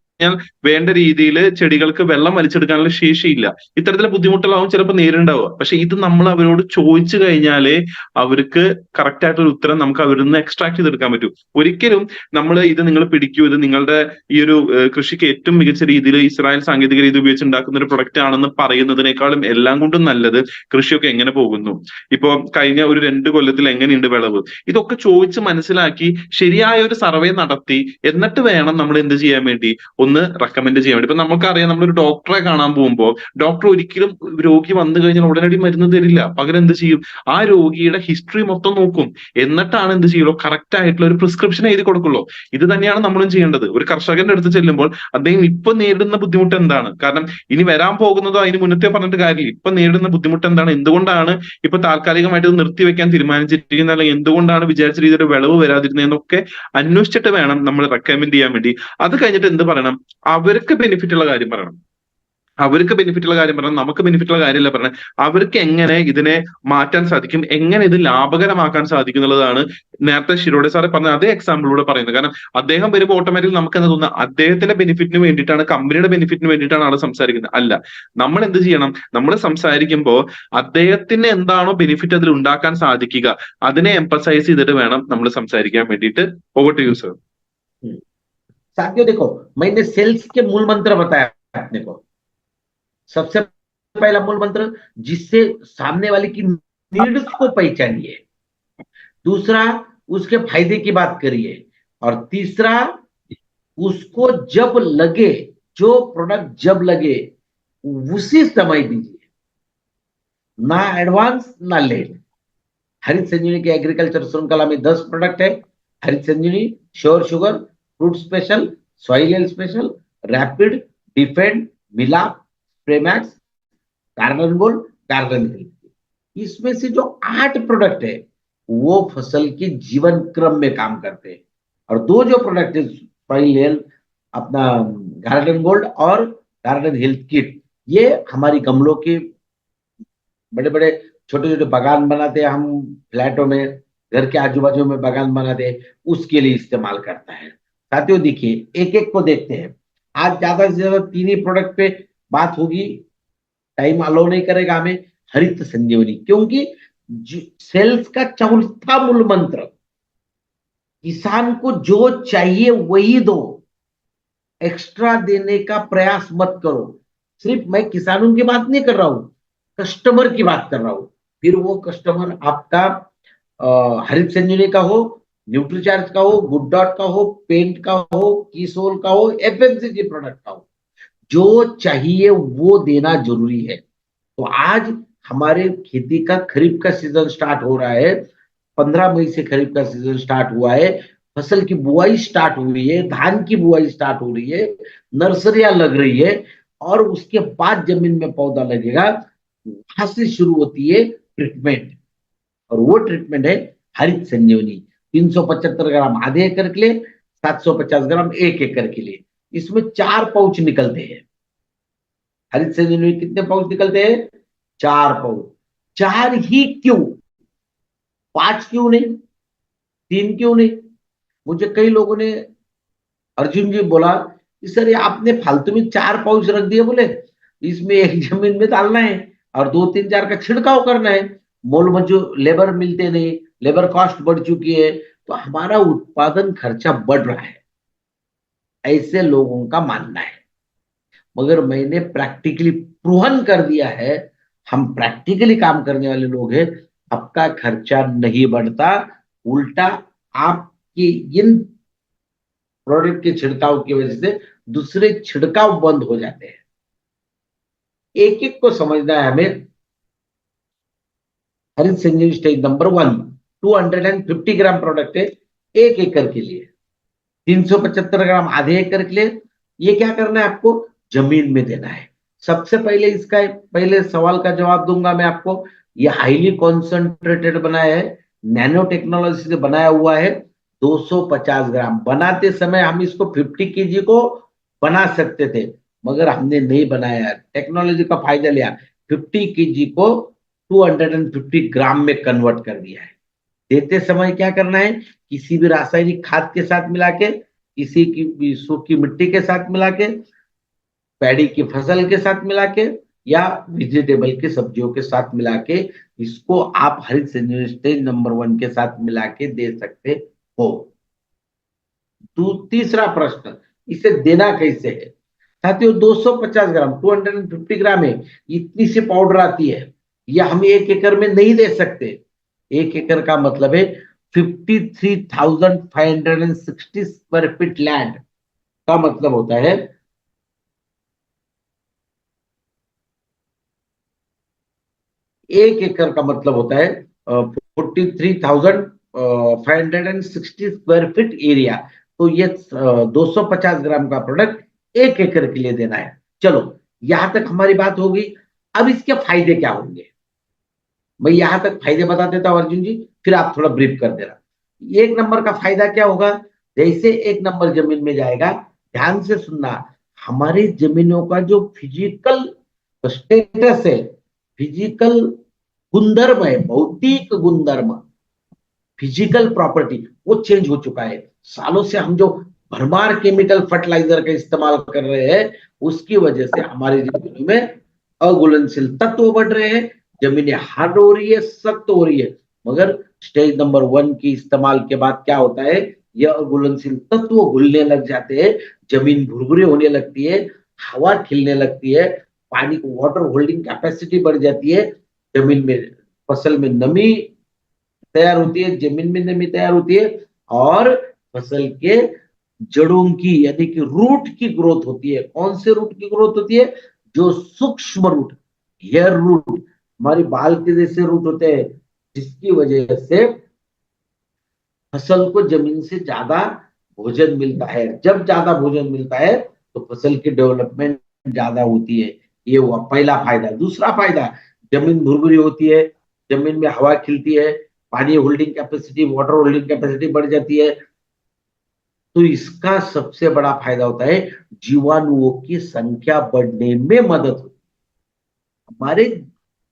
വേണ്ട രീതിയിൽ ചെടികൾക്ക് വെള്ളം വലിച്ചെടുക്കാനുള്ള ശേഷിയില്ല. ഇത്തരത്തിലുള്ള ബുദ്ധിമുട്ടുകളാവും ചിലപ്പോൾ നേരിടുണ്ടാവുക. പക്ഷെ ഇത് നമ്മൾ അവരോട് ചോദിച്ചു കഴിഞ്ഞാലേ അവർക്ക് കറക്റ്റ് ആയിട്ടൊരു ഉത്തരം നമുക്ക് അവരിൽ നിന്ന് എക്സ്ട്രാക്ട് ചെയ്തെടുക്കാൻ പറ്റൂ. ഒരിക്കലും നമ്മൾ ഇത് നിങ്ങൾ പിടിക്കൂ, ഇത് നിങ്ങളുടെ ഈ ഒരു കൃഷിക്ക് ഏറ്റവും മികച്ച രീതിയിൽ ഇസ്രായേൽ സാങ്കേതിക രീതി ഉപയോഗിച്ച് ഉണ്ടാക്കുന്ന ഒരു പ്രൊഡക്റ്റ് ആണെന്ന് പറയുന്നതിനേക്കാളും എല്ലാം കൊണ്ടും നല്ലത് കൃഷിയൊക്കെ എങ്ങനെ പോകുന്നു, ഇപ്പോ കഴിഞ്ഞ ഒരു 2 കൊല്ലത്തിൽ എങ്ങനെയുണ്ട് വിളവ്, ഇതൊക്കെ ചോദിച്ച് മനസ്സിലാക്കി ശരിയായ ഒരു സർവേ നടത്തി എന്നിട്ട് വേണം നമ്മൾ എന്ത് ചെയ്യാൻ വേണ്ടി, ഒന്ന് റെക്കമെൻഡ് ചെയ്യാൻ വേണ്ടി. ഇപ്പൊ നമുക്കറിയാം, നമ്മളൊരു ഡോക്ടറെ കാണാൻ പോകുമ്പോൾ ഡോക്ടർ ഒരിക്കലും രോഗി വന്നു കഴിഞ്ഞാൽ ഉടനടി മരുന്ന് തരില്ല. പകരം എന്ത് ചെയ്യും, ആ രോഗിയുടെ ഹിസ്റ്ററി മൊത്തം നോക്കും, എന്നിട്ടാണ് എന്ത് ചെയ്യുള്ളൂ, കറക്റ്റ് ആയിട്ടുള്ള ഒരു പ്രിസ്ക്രിപ്ഷൻ എഴുതി കൊടുക്കുള്ളൂ. ഇത് തന്നെയാണ് നമ്മളും ചെയ്യേണ്ടത്. ഒരു കർഷകന്റെ അടുത്ത് ചെല്ലുമ്പോൾ അദ്ദേഹം ഇപ്പൊ നേരിടുന്ന ബുദ്ധിമുട്ട് എന്താണ്, കാരണം ഇനി വരാൻ പോകുന്നതോ അതിന് മുന്നത്തെ പറഞ്ഞിട്ട് കാര്യമില്ല, ഇപ്പൊ നേരിടുന്ന ബുദ്ധിമുട്ട് എന്താണ്, എന്തുകൊണ്ടാണ് ഇപ്പൊ താൽക്കാലികമായിട്ട് ഇത് നിർത്തിവെക്കാൻ തീരുമാനിച്ചിരിക്കുന്നത്, അല്ലെങ്കിൽ എന്തുകൊണ്ടാണ് വിചാരിച്ച രീതിയിൽ വിളവ് വരാതിരുന്നതെന്നൊക്കെ അന്വേഷിച്ചിട്ട് വേണം നമ്മൾ റെക്കമെൻഡ് ചെയ്യാൻ വേണ്ടി. അത് കഴിഞ്ഞിട്ട് എന്ത് പറയണം, അവർക്ക് ബെനിഫിറ്റ് ഉള്ള കാര്യം പറയണം. അവർക്ക് ബെനിഫിറ്റ് ഉള്ള കാര്യം പറയണം, നമുക്ക് ബെനിഫിറ്റ് ഉള്ള കാര്യമല്ല പറയണം. അവർക്ക് എങ്ങനെ ഇതിനെ മാറ്റാൻ സാധിക്കും, എങ്ങനെ ഇത് ലാഭകരമാക്കാൻ സാധിക്കും എന്നുള്ളതാണ് നേരത്തെ ഷിരോഡെ സാറെ പറഞ്ഞ അതേ എക്സാമ്പിളിലൂടെ പറയുന്നത്. കാരണം അദ്ദേഹം വരുമ്പോൾ ഓട്ടോമാറ്റിക്കലി നമുക്ക് എന്താ തോന്നുന്നത്, അദ്ദേഹത്തിന്റെ ബെനിഫിറ്റിന് വേണ്ടിയിട്ടാണ്, കമ്പനിയുടെ ബെനിഫിറ്റിന് വേണ്ടിയിട്ടാണ് ആൾ സംസാരിക്കുന്നത്. അല്ല, നമ്മൾ എന്ത് ചെയ്യണം, നമ്മൾ സംസാരിക്കുമ്പോൾ അദ്ദേഹത്തിന് എന്താണോ ബെനിഫിറ്റ് അതിൽ ഉണ്ടാക്കാൻ സാധിക്കുക അതിനെ എംഫസൈസ് ചെയ്തിട്ട് വേണം നമ്മൾ സംസാരിക്കാൻ വേണ്ടിയിട്ട്. Over to you sir. साथियों देखो, मैंने सेल्स के मूल मंत्र बताया अपने को। सबसे पहला मूल मंत्र, जिससे सामने वाले की नीड्स को पहचानिए। दूसरा, उसके फायदे की बात करिए। और तीसरा, उसको जब लगे, जो प्रोडक्ट जब लगे उसी समय दीजिए, ना एडवांस ना लेट। हरित संजीवनी के एग्रीकल्चर श्रृंखला में 10 प्रोडक्ट है। Harit Sanjeevani, sure sugar, fruit special, soil health special, rapid, defend, Milap, Premax, garden gold, garden health. इसमें से जो 8 प्रोडक्ट है वो फसल के जीवन क्रम में काम करते हैं, और 2 जो प्रोडक्ट है, सॉइल हेल्थ, अपना गार्डन गोल्ड और गार्डन हेल्थ किट, ये हमारी गमलों के बड़े बड़े छोटे छोटे बागान बनाते हैं हम, फ्लैटों में, घर के आजू बाजू में बागान बनाते हैं, उसके लिए इस्तेमाल करता है। साथियों देखिए, एक एक को देखते हैं। आज ज्यादा से ज्यादा 3 ही प्रोडक्ट पे बात होगी, टाइम अलाउ नहीं करेगा हमें। हरित संजीवनी, क्योंकि सेल्स का चौथा मूल मंत्र, किसान को जो चाहिए वही दो, एक्स्ट्रा देने का प्रयास मत करो। सिर्फ मैं किसानों की बात नहीं कर रहा हूं, कस्टमर की बात कर रहा हूं। फिर वो कस्टमर आपका हरित संजीवनी का हो, न्यूट्रीचार्ज का हो, गुड डॉट का हो, पेंट का हो, कीसोल का हो, एफएमसीजी प्रोडक्ट का हो, जो चाहिए वो देना जरूरी है। तो आज हमारे खेती का खरीफ का सीजन स्टार्ट हो रहा है। 15 मई से खरीफ का सीजन स्टार्ट हुआ है। फसल की बुआई स्टार्ट हुई है, धान की बुआई स्टार्ट हो रही है, नर्सरियां लग रही है, और उसके बाद जमीन में पौधा लगेगा। वहां से शुरू होती है ट्रीटमेंट, और वो ट्रीटमेंट है हरित संजीवनी। 375 ग्राम आधे एकड़ के लिए, 750 ग्राम 1 एकड़ के लिए। इसमें 4 पाउच निकलते हैं। हरित संजीवनी कितने पाउच निकलते हैं? 4 पाउच। 4 ही क्यों, 5 क्यों नहीं, 3 क्यों नहीं? मुझे कई लोगों ने, अर्जुन जी बोला कि सर ये आपने फालतू में 4 पाउच रख दिए, बोले इसमें एक जमीन में डालना है और 2-3-4 का छिड़काव करना है, मोल मजूर लेबर मिलते नहीं, लेबर कॉस्ट बढ़ चुकी है, तो हमारा उत्पादन खर्चा बढ़ रहा है, ऐसे लोगों का मानना है। मगर मैंने प्रैक्टिकली प्रूवन कर दिया है, हम प्रैक्टिकली काम करने वाले लोग हैं, आपका खर्चा नहीं बढ़ता, उल्टा आपकी इन प्रोडक्ट के छिड़काव की वजह से दूसरे छिड़काव बंद हो जाते हैं। एक एक को समझना है हमें। हरित संजीवनी स्टेज नंबर 1, 250 ग्राम प्रोडक्ट है 1 एकड़ के लिए, 375 ग्राम आधे एकड़ के लिए। ये क्या करना है आपको? जमीन में देना है। सबसे पहले इसका पहले सवाल का जवाब दूंगा मैं आपको। ये हाईली कॉन्सेंट्रेटेड बनाया है, नैनो टेक्नोलॉजी से बनाया हुआ है। 250 ग्राम बनाते समय हम इसको 50 केजी को बना सकते थे, मगर हमने नहीं बनाया, टेक्नोलॉजी का फायदा लिया, 50 केजी को 250 ग्राम में कन्वर्ट कर दिया है। देते समय क्या करना है? किसी भी रासायनिक खाद के साथ मिला के, किसी की भी सूखी मिट्टी के साथ मिला के, पैडी की फसल के साथ मिला के, या वेजिटेबल की सब्जियों के साथ मिला के, इसको आप हरित संजीवनी स्टेज नंबर 1 के साथ मिला के दे सकते हो। तीसरा प्रश्न, इसे देना कैसे है? साथियों 250 ग्राम, 250 ग्राम है, इतनी सी पाउडर आती है, यह हम 1 एकड़ में नहीं दे सकते। 1 एकड़ का मतलब है 53,560 स्क्वायर फीट लैंड का मतलब होता है 1 एकड़ का मतलब होता है 43,560 स्क्वायर फीट एरिया। तो ये 250 ग्राम का प्रोडक्ट 1 एकड़ के लिए देना है। चलो यहां तक हमारी बात होगी। अब इसके फायदे क्या होंगे, मैं यहां तक फायदे बता देता हूं अर्जुन जी, फिर आप थोड़ा ब्रीफ कर देना। 1 नंबर का फायदा क्या होगा? जैसे 1 नंबर जमीन में जाएगा, ध्यान से सुनना, हमारी जमीनों का जो फिजिकल स्टेटस है, फिजिकल गुणधर्म है, भौतिक गुणधर्म, फिजिकल प्रॉपर्टी, वो चेंज हो चुका है। सालों से हम जो भरमार केमिकल फर्टिलाइजर का इस्तेमाल कर रहे हैं, उसकी वजह से हमारी जमीनों में अघुलनशील तत्व बढ़ रहे हैं, जमीनें हार्ड हो रही है, सख्त हो रही है। मगर स्टेज नंबर 1 की इस्तेमाल के बाद क्या होता है? यह अघुलनशील तत्व घुलने लग जाते हैं, जमीन भुरभुरी होने लगती है, हवा खिलने लगती है, पानी को वाटर होल्डिंग कैपेसिटी बढ़ जाती है, जमीन में फसल में नमी तैयार होती है, जमीन में नमी तैयार होती है, और फसल के जड़ों की यानी कि रूट की ग्रोथ होती है। कौन से रूट की ग्रोथ होती है? जो सूक्ष्म रूट, हेयर रूट, हमारी बाल के जैसे रूट होते हैं, जिसकी वजह से फसल को जमीन से ज्यादा भोजन मिलता है। जब ज्यादा भोजन मिलता है तो फसल की डेवलपमेंट ज्यादा होती है। ये हुआ पहला फायदा। दूसरा फायदा, जमीन भुरभुरी होती है, जमीन में हवा खिलती है, पानी holding capacity, water holding capacity बढ़ जाती है। तो इसका सबसे बड़ा फायदा होता है, जीवाणुओं की संख्या बढ़ने में मदद होती है। हमारे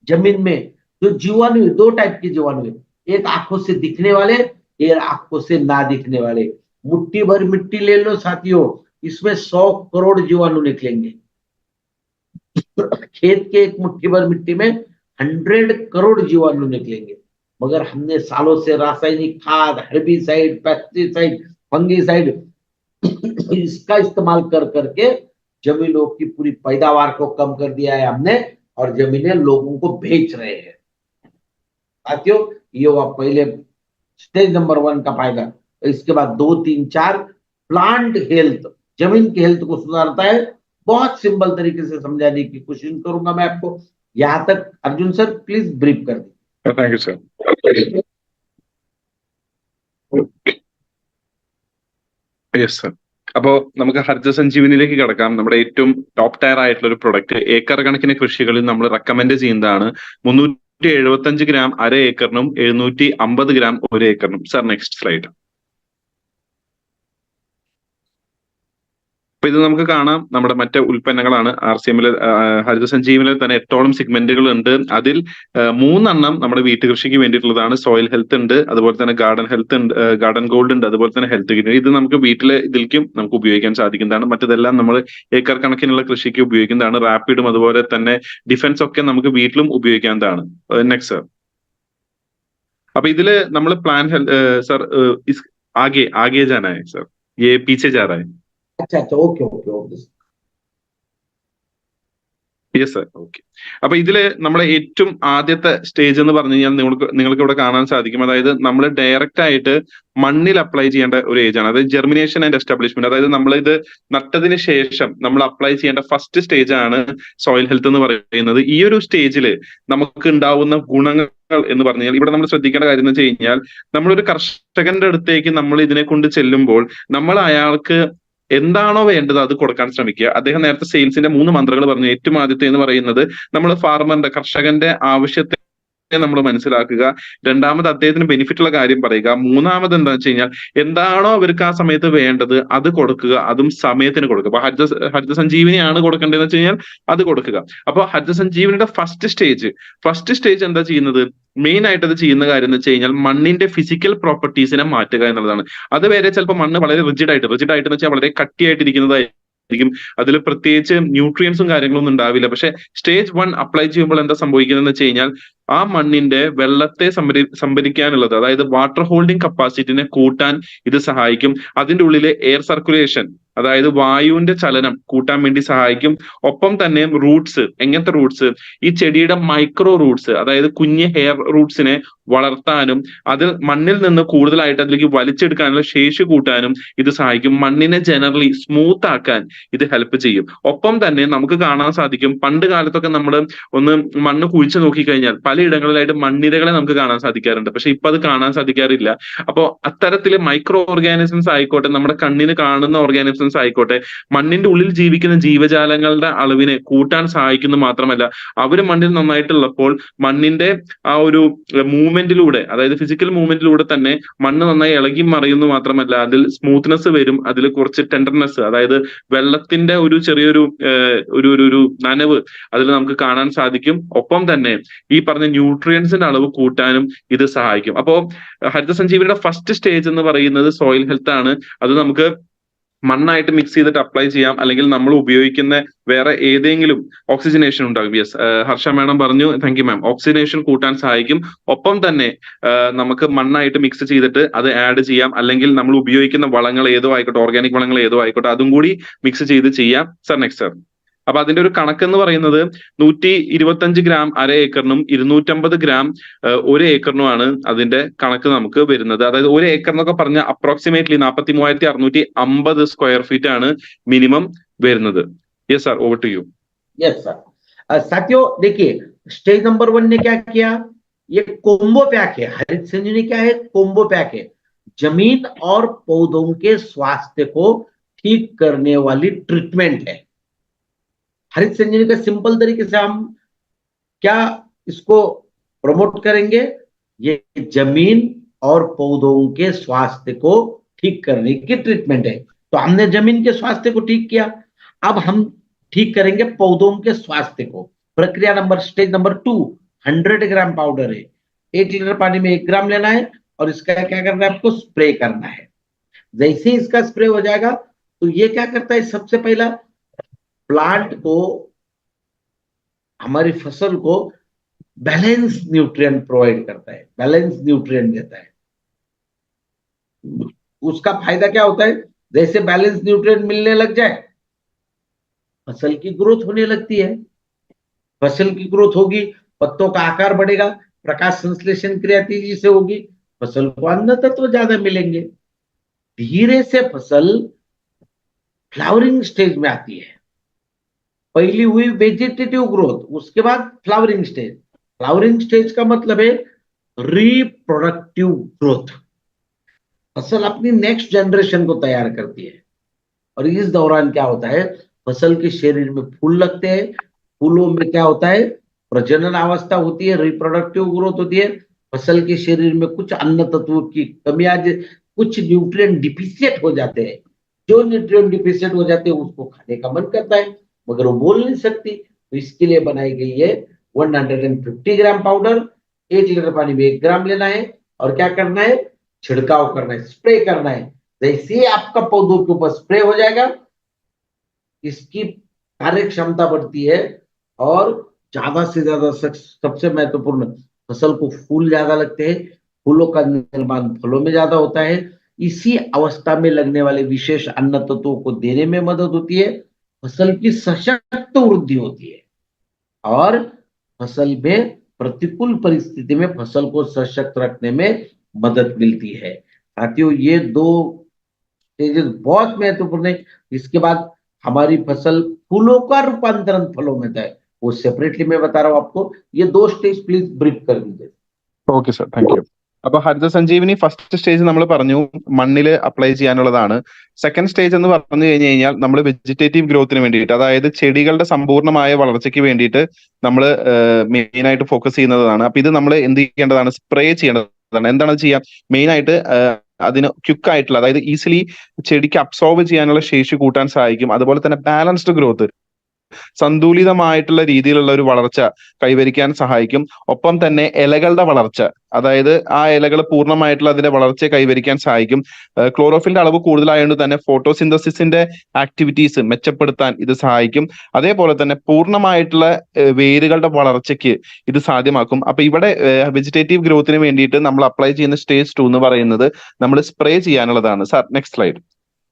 जमीन में जो जीवाणु, दो टाइप के जीवाणु है, एक आंखों से दिखने वाले, एक आंखों से ना दिखने वाले। मुट्ठी भर मिट्टी ले लो साथियों, इसमें 100 करोड़ जीवाणु निकलेंगे। खेत के एक मुट्ठी भर मिट्टी में 100 करोड़ जीवाणु निकलेंगे। मगर हमने सालों से रासायनिक खाद, हेर्बिसाइड, पेस्टिसाइड, फंगिसाइड इसका इस्तेमाल कर करके जमीनों की पूरी पैदावार को कम कर दिया है हमने, और जमीनें लोगों को बेच रहे हैं। साथियों, ये हुआ पहले स्टेज नंबर 1 का फायदा। इसके बाद 2, 3, 4, प्लांट हेल्थ, जमीन की हेल्थ को सुधारता है। बहुत सिंपल तरीके से समझाने की कोशिश करूंगा मैं आपको। यहां तक अर्जुन सर प्लीज ब्रीफ कर दीजिए। Thank you sir. Yes sir. അപ്പോ നമുക്ക് ഹരിത സഞ്ജീവനിയിലേക്ക് കിടക്കാം. നമ്മുടെ ഏറ്റവും ടോപ്പ് ടയർ ആയിട്ടുള്ള ഒരു പ്രൊഡക്റ്റ് ഏക്കർ കണക്കിന് കൃഷികളിൽ നമ്മൾ റെക്കമെൻഡ് ചെയ്യുന്നതാണ്. 375 ഗ്രാം അര ഏക്കറിനും 750 ഗ്രാം ഒരു ഏക്കറിനും. Sir next slide. അപ്പൊ ഇത് നമുക്ക് കാണാം, നമ്മുടെ മറ്റ് ഉൽപ്പന്നങ്ങളാണ്. RCM-ൽ ഹരിത സഞ്ജീവനിൽ തന്നെ 8ഓളം സെഗ്മെന്റുകൾ ഉണ്ട്. അതിൽ 3 നമ്മുടെ വീട്ടുകൃഷിക്ക് വേണ്ടിയിട്ടുള്ളതാണ്. സോയിൽ ഹെൽത്ത് ഉണ്ട്, അതുപോലെ തന്നെ ഗാർഡൻ ഹെൽത്ത് ഉണ്ട്, ഗാർഡൻ ഗോൾഡ് ഉണ്ട്, അതുപോലെ തന്നെ ഹെൽത്ത് ഗ്രീൻ. ഇത് നമുക്ക് വീട്ടിലെ ഇതിലേക്കും നമുക്ക് ഉപയോഗിക്കാൻ സാധിക്കുന്നതാണ്. മറ്റതെല്ലാം നമ്മൾ ഏക്കർ കണക്കിനുള്ള കൃഷിക്ക് ഉപയോഗിക്കുന്നതാണ്. റാപ്പിഡും അതുപോലെ തന്നെ ഡിഫൻസ് ഒക്കെ നമുക്ക് വീട്ടിലും ഉപയോഗിക്കാവുന്നതാണ്. Next sir. അപ്പൊ ഇതില് നമ്മൾ പ്ലാൻ സർ ആകെ ആകെ ജാനാ ഹൈ സർ, ये पीछे जा रहा है. अच्छा अच्छा, okay okay okay. Yes sir. Okay. അപ്പൊ ഇതില് നമ്മളെ ഏറ്റവും ആദ്യത്തെ സ്റ്റേജ് എന്ന് പറഞ്ഞു കഴിഞ്ഞാൽ നിങ്ങൾക്ക് ഇവിടെ കാണാൻ സാധിക്കും. അതായത് നമ്മൾ ഡയറക്റ്റ് ആയിട്ട് മണ്ണിൽ അപ്ലൈ ചെയ്യേണ്ട ഒരു ഏജ് ആണ്. അതായത് ജെർമിനേഷൻ ആൻഡ് എസ്റ്റാബ്ലിഷ്മെന്റ്. അതായത് നമ്മൾ ഇത് നട്ടതിന് ശേഷം നമ്മൾ അപ്ലൈ ചെയ്യേണ്ട ഫസ്റ്റ് സ്റ്റേജ് ആണ് സോയിൽ ഹെൽത്ത് എന്ന് പറയുന്നത്. ഈ ഒരു സ്റ്റേജിൽ നമുക്ക് ഉണ്ടാവുന്ന ഗുണങ്ങൾ എന്ന് പറഞ്ഞു കഴിഞ്ഞാൽ, ഇവിടെ നമ്മൾ ശ്രദ്ധിക്കേണ്ട കാര്യം എന്ന് വെച്ച് കഴിഞ്ഞാൽ, നമ്മളൊരു കർഷകന്റെ അടുത്തേക്ക് നമ്മൾ ഇതിനെ കൊണ്ട് ചെല്ലുമ്പോൾ നമ്മൾ അയാൾക്ക് എന്താണോ വേണ്ടത് അത് കൊടുക്കാൻ ശ്രമിക്കുക. അദ്ദേഹം നേരത്തെ സെയിൽസിന്റെ 3 മന്ത്രങ്ങൾ പറഞ്ഞു. ഏറ്റവും ആദ്യത്തെ എന്ന് പറയുന്നത് നമ്മൾ ഫാർമറിന്റെ, കർഷകന്റെ ആവശ്യത്തെ നമ്മൾ മനസ്സിലാക്കുക. രണ്ടാമത് അദ്ദേഹത്തിന് ബെനിഫിറ്റ് ഉള്ള കാര്യം പറയുക. മൂന്നാമത് എന്താ വെച്ച് കഴിഞ്ഞാൽ, എന്താണോ അവർക്ക് ആ സമയത്ത് വേണ്ടത് അത് കൊടുക്കുക, അതും സമയത്തിന് കൊടുക്കുക. അപ്പൊ ഹരിത സഞ്ജീവനിയാണ് കൊടുക്കേണ്ടതെന്ന് വെച്ച് കഴിഞ്ഞാൽ അത് കൊടുക്കുക. അപ്പൊ ഹരിത സഞ്ജീവനിയുടെ ഫസ്റ്റ് സ്റ്റേജ് എന്താ ചെയ്യുന്നത്? മെയിൻ ആയിട്ട് അത് ചെയ്യുന്ന കാര്യം എന്ന് വെച്ച് കഴിഞ്ഞാൽ മണ്ണിന്റെ ഫിസിക്കൽ പ്രോപ്പർട്ടീസിനെ മാറ്റുക എന്നുള്ളതാണ്. അത് വരെ ചിലപ്പോൾ മണ്ണ് വളരെ റിജിഡ് ആയിട്ട് എന്ന് വെച്ചാൽ വളരെ കട്ടിയായിട്ടിരിക്കുന്നതായിരിക്കും. അതിൽ പ്രത്യേകിച്ച് ന്യൂട്രിയൻസും കാര്യങ്ങളൊന്നും ഉണ്ടാവില്ല. പക്ഷെ സ്റ്റേജ് 1 അപ്ലൈ ചെയ്യുമ്പോൾ എന്താ സംഭവിക്കുന്നതെന്ന് വെച്ച് കഴിഞ്ഞാൽ, ആ മണ്ണിന്റെ വെള്ളത്തെ സംഭരിക്കാനുള്ളത്, അതായത് വാട്ടർ ഹോൾഡിംഗ് കപ്പാസിറ്റിനെ കൂട്ടാൻ ഇത് സഹായിക്കും. അതിന്റെ ഉള്ളിലെ എയർ സർക്കുലേഷൻ, അതായത് വായുവിന്റെ ചലനം കൂട്ടാൻ വേണ്ടി സഹായിക്കും. ഒപ്പം തന്നെ റൂട്ട്സ്, എങ്ങനത്തെ റൂട്ട്സ്? ഈ ചെടിയുടെ മൈക്രോ റൂട്ട്സ്, അതായത് കുഞ്ഞ് ഹെയർ റൂട്ട്സിനെ വളർത്താനും അതിൽ മണ്ണിൽ നിന്ന് കൂടുതലായിട്ട് അതിലേക്ക് വലിച്ചെടുക്കാനുള്ള ശേഷി കൂട്ടാനും ഇത് സഹായിക്കും. മണ്ണിനെ ജനറലി സ്മൂത്ത് ആക്കാൻ ഇത് ഹെൽപ്പ് ചെയ്യും. ഒപ്പം തന്നെ നമുക്ക് കാണാൻ സാധിക്കും, പണ്ട് കാലത്തൊക്കെ നമ്മൾ ഒന്ന് മണ്ണ് കുഴിച്ചു നോക്കിക്കഴിഞ്ഞാൽ പലയിടങ്ങളിലായിട്ട് മണ്ണിരകളെ നമുക്ക് കാണാൻ സാധിക്കാറുണ്ട്. പക്ഷെ ഇപ്പൊ അത് കാണാൻ സാധിക്കാറില്ല. അപ്പോ അത്തരത്തില് മൈക്രോ ഓർഗാനിസംസ് ആയിക്കോട്ടെ, നമ്മുടെ കണ്ണിന് കാണുന്ന ഓർഗാനിസംസ് ആയിക്കോട്ടെ, മണ്ണിന്റെ ഉള്ളിൽ ജീവിക്കുന്ന ജീവജാലങ്ങളുടെ അളവിനെ കൂട്ടാൻ സഹായിക്കുന്നു. മാത്രമല്ല, അവര് മണ്ണിൽ നന്നായിട്ടുള്ളപ്പോൾ മണ്ണിന്റെ ആ ഒരു മൂവ്മെന്റിലൂടെ, അതായത് ഫിസിക്കൽ മൂവ്മെന്റിലൂടെ തന്നെ മണ്ണ് നന്നായി ഇളകി മറിയുന്നു. മാത്രമല്ല അതിൽ സ്മൂത്ത്നെസ് വരും, അതിൽ കുറച്ച് ടെൻഡർനെസ്, അതായത് വെള്ളത്തിന്റെ ഒരു ചെറിയൊരു ഒരു നനവ് അതിൽ നമുക്ക് കാണാൻ സാധിക്കും. ഒപ്പം തന്നെ ഈ പറഞ്ഞ ന്യൂട്രിയൻസിന്റെ അളവ് കൂട്ടാനും ഇത് സഹായിക്കും. അപ്പോ ഹരിത സഞ്ജീവനിയുടെ ഫസ്റ്റ് സ്റ്റേജ് എന്ന് പറയുന്നത് സോയിൽ ഹെൽത്ത് ആണ്. അത് നമുക്ക് മണ്ണായിട്ട് മിക്സ് ചെയ്തിട്ട് അപ്ലൈ ചെയ്യാം, അല്ലെങ്കിൽ നമ്മൾ ഉപയോഗിക്കുന്ന വേറെ ഏതെങ്കിലും ഓക്സിജനേഷൻ ഉണ്ടാകും. യെസ്, ഹർഷ മാഡം പറഞ്ഞു. Thank you ma'am. ഓക്സിജനേഷൻ കൂട്ടാൻ സഹായിക്കും. ഒപ്പം തന്നെ നമുക്ക് മണ്ണായിട്ട് മിക്സ് ചെയ്തിട്ട് അത് ആഡ് ചെയ്യാം, അല്ലെങ്കിൽ നമ്മൾ ഉപയോഗിക്കുന്ന വളങ്ങൾ ഏതോ ആയിക്കോട്ടെ, ഓർഗാനിക് വളങ്ങൾ ഏതോ ആയിക്കോട്ടെ, അതും കൂടി മിക്സ് ചെയ്ത് ചെയ്യാം. Sir next sir. അപ്പൊ അതിന്റെ ഒരു കണക്കെന്ന് പറയുന്നത് 125 ഗ്രാം അര ഏക്കറിനും 250 ഗ്രാം 1 ഏക്കറിനുമാണ് അതിന്റെ കണക്ക് നമുക്ക് വരുന്നത്. അതായത് 1 ഏക്കർ എന്നൊക്കെ പറഞ്ഞ അപ്രോക്സിമേറ്റ്ലി 43,650 സ്ക്വയർ ഫീറ്റ് ആണ് മിനിമം വരുന്നത്. Yes sir, over to you. Yes sir. साथियों देखिए, स्टेज नंबर 1 ने क्या किया, ये कोम्बो पैक है। हरित संजीवनी क्या है, कोम्बो पैक है, जमीन और पौधों के स्वास्थ्य को ठीक करने वाली ट्रीटमेंट है। हरित संजीवनी का सिंपल तरीके से हम क्या इसको प्रमोट करेंगे, ये जमीन और पौधों के स्वास्थ्य को ठीक करने की ट्रीटमेंट है। तो हमने जमीन के स्वास्थ्य को ठीक किया, अब हम ठीक करेंगे पौधों के स्वास्थ्य को। प्रक्रिया नंबर, स्टेज नंबर 2, 100 ग्राम पाउडर है, 1 लीटर पानी में 1 ग्राम लेना है और इसका क्या करना है, आपको स्प्रे करना है। जैसे ही इसका स्प्रे हो जाएगा तो ये क्या करता है, सबसे पहला प्लांट को, हमारी फसल को बैलेंस न्यूट्रिएंट प्रोवाइड करता है, बैलेंस न्यूट्रिएंट देता है। उसका फायदा क्या होता है, जैसे बैलेंस न्यूट्रिएंट मिलने लग जाए फसल की ग्रोथ होने लगती है। फसल की ग्रोथ होगी, पत्तों का आकार बढ़ेगा, प्रकाश संश्लेषण क्रिया तेजी से होगी, फसल को अन्न तत्व ज्यादा मिलेंगे। धीरे से फसल फ्लावरिंग स्टेज में आती है। पहली हुई वेजिटेटिव ग्रोथ, उसके बाद फ्लावरिंग स्टेज। फ्लावरिंग स्टेज का मतलब है रिप्रोडक्टिव ग्रोथ। फसल अपनी नेक्स्ट जनरेशन को तैयार करती है और इस दौरान क्या होता है, फसल के शरीर में फूल लगते हैं, फूलों में क्या होता है, प्रजनन अवस्था होती है, रिप्रोडक्टिव ग्रोथ होती है। फसल के शरीर में कुछ अन्न तत्वों की कमी आ जाए, कुछ न्यूट्रिएंट डिफिशिएंट हो जाते हैं। जो न्यूट्रिएंट डिफिशिएंट हो जाते हैं उसको खाने का मन करता है मगर वो बोल नहीं सकती, तो इसके लिए बनाई गई है 150 ग्राम पाउडर, 1 लीटर पानी में 1 ग्राम लेना है और क्या करना है, छिड़काव करना है, स्प्रे करना है। जैसे ही आपका पौधों के ऊपर स्प्रे हो जाएगा, इसकी कार्य क्षमता बढ़ती है और ज्यादा से ज्यादा, सबसे महत्वपूर्ण, फसल को फूल ज्यादा लगते हैं, फूलों का निर्माण फलों में ज्यादा होता है। इसी अवस्था में लगने वाले विशेष अन्न तत्वों को देने में मदद होती है, फसल की सशक्त वृद्धि होती है और फसल में प्रतिकूल परिस्थिति में फसल को सशक्त रखने में मदद मिलती है। साथियों, ये 2 स्टेजेस बहुत महत्वपूर्ण है। इसके बाद हमारी फसल फूलों का रूपांतरण फलों में है, वो सेपरेटली मैं बता रहा हूं आपको। ये 2 स्टेज प्लीज ब्रीफ कर दीजिए। Okay sir, thank you. അപ്പൊ ഹരിത സഞ്ജീവനി ഫസ്റ്റ് സ്റ്റേജ് നമ്മൾ പറഞ്ഞു മണ്ണിൽ അപ്ലൈ ചെയ്യാനുള്ളതാണ്. സെക്കൻഡ് സ്റ്റേജ് എന്ന് പറഞ്ഞു കഴിഞ്ഞു കഴിഞ്ഞാൽ നമ്മൾ വെജിറ്റേറ്റീവ് ഗ്രോത്തിന് വേണ്ടിയിട്ട്, അതായത് ചെടികളുടെ സമ്പൂർണ്ണമായ വളർച്ചയ്ക്ക് വേണ്ടിയിട്ട് നമ്മൾ മെയിൻ ആയിട്ട് ഫോക്കസ് ചെയ്യുന്നതാണ്. അപ്പൊ ഇത് നമ്മൾ എന്ത് ചെയ്യേണ്ടതാണ്, സ്പ്രേ ചെയ്യേണ്ടതാണ്. എന്താണ് ചെയ്യുക, മെയിൻ ആയിട്ട് അതിന് ക്വിക്ക് ആയിട്ടുള്ള, അതായത് ഈസിലി ചെടിക്ക് അബ്സോർബ് ചെയ്യാനുള്ള ശേഷി കൂട്ടാൻ സഹായിക്കും. അതുപോലെ തന്നെ ബാലൻസ്ഡ് ഗ്രോത്ത്, സന്തുലിതമായിട്ടുള്ള രീതിയിലുള്ള ഒരു വളർച്ച കൈവരിക്കാൻ സഹായിക്കും. ഒപ്പം തന്നെ ഇലകളുടെ വളർച്ച, അതായത് ആ ഇലകൾ പൂർണ്ണമായിട്ടുള്ള അതിന്റെ വളർച്ചയെ കൈവരിക്കാൻ സഹായിക്കും. ക്ലോറോഫിലിന്റെ അളവ് കൂടുതലായതുകൊണ്ട് തന്നെ ഫോട്ടോസിന്തസിന്റെ ആക്ടിവിറ്റീസ് മെച്ചപ്പെടുത്താൻ ഇത് സഹായിക്കും. അതേപോലെ തന്നെ പൂർണ്ണമായിട്ടുള്ള വേരുകളുടെ വളർച്ചയ്ക്ക് ഇത് സാധ്യമാക്കും. അപ്പൊ ഇവിടെ വെജിറ്റേറ്റീവ് ഗ്രോത്തിന് വേണ്ടിയിട്ട് നമ്മൾ അപ്ലൈ ചെയ്യുന്ന സ്റ്റേജ് 2 എന്ന് പറയുന്നത് നമ്മൾ സ്പ്രേ ചെയ്യാനുള്ളതാണ്. Sir, next slide.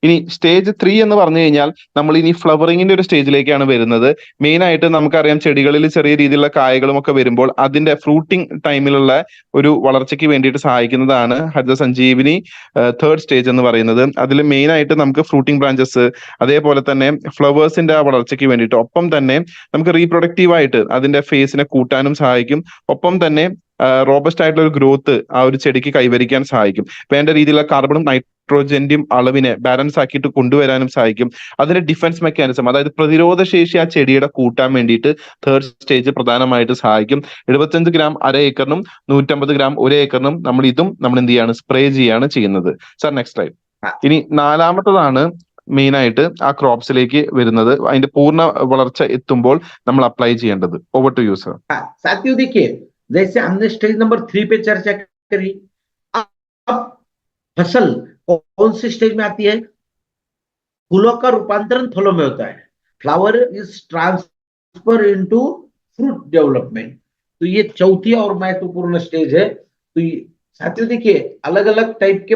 ഇനി സ്റ്റേജ് 3 എന്ന് പറഞ്ഞു കഴിഞ്ഞാൽ നമ്മൾ ഇനി ഫ്ലവറിങ്ങിന്റെ ഒരു സ്റ്റേജിലേക്കാണ് വരുന്നത്. മെയിൻ ആയിട്ട് നമുക്കറിയാം, ചെടികളിൽ ചെറിയ രീതിയിലുള്ള കായകളും ഒക്കെ വരുമ്പോൾ അതിന്റെ ഫ്രൂട്ടിംഗ് ടൈമിലുള്ള ഒരു വളർച്ചയ്ക്ക് വേണ്ടിയിട്ട് സഹായിക്കുന്നതാണ് ഹരിത സഞ്ജീവിനി തേർഡ് സ്റ്റേജ് എന്ന് പറയുന്നത്. അതിൽ മെയിൻ ആയിട്ട് നമുക്ക് ഫ്രൂട്ടിംഗ് ബ്രാഞ്ചസ്, അതേപോലെ തന്നെ ഫ്ലവേഴ്സിന്റെ ആ വളർച്ചയ്ക്ക് വേണ്ടിയിട്ട്, ഒപ്പം തന്നെ നമുക്ക് റീപ്രൊഡക്റ്റീവ് ആയിട്ട് അതിന്റെ ഫേസിനെ കൂട്ടാനും സഹായിക്കും. ഒപ്പം തന്നെ റോബസ്റ്റ് ആയിട്ടുള്ള ഒരു ഗ്രോത്ത് ആ ഒരു ചെടിക്ക് കൈവരിക്കാൻ സഹായിക്കും. വേണ്ട രീതിയിലുള്ള കാർബണും നൈട്രോജന്റെയും അളവിനെ ബാലൻസ് ആക്കിയിട്ട് കൊണ്ടുവരാനും സഹായിക്കും. അതിന്റെ ഡിഫൻസ് മെക്കാനിസം, അതായത് പ്രതിരോധ ശേഷി ആ ചെടിയുടെ കൂട്ടാൻ വേണ്ടിയിട്ട് തേർഡ് സ്റ്റേജ് പ്രധാനമായിട്ട് സഹായിക്കും. 75 ഗ്രാം അര ഏക്കറിനും 150 ഗ്രാം 1 ഏക്കറിനും നമ്മൾ എന്ത് ചെയ്യാണ്, സ്പ്രേ ചെയ്യാണ് ചെയ്യുന്നത്. Sir, next slide. ഇനി നാലാമത്തതാണ് മെയിൻ ആയിട്ട് ആ ക്രോപ്സിലേക്ക് വരുന്നത്, അതിന്റെ പൂർണ്ണ വളർച്ച എത്തുമ്പോൾ നമ്മൾ അപ്ലൈ ചെയ്യേണ്ടത്. Over to you sir. साथियों देखिए, जैसे हमने स्टेज नंबर 3 पे चर्चा करी, अब फसल कौन से स्टेज में आती है, फूलों का रूपांतरण फलों में होता है। Flower is transfer into fruit development. तो ये चौथी और महत्वपूर्ण स्टेज है। तो साथियों देखिए, अलग अलग टाइप के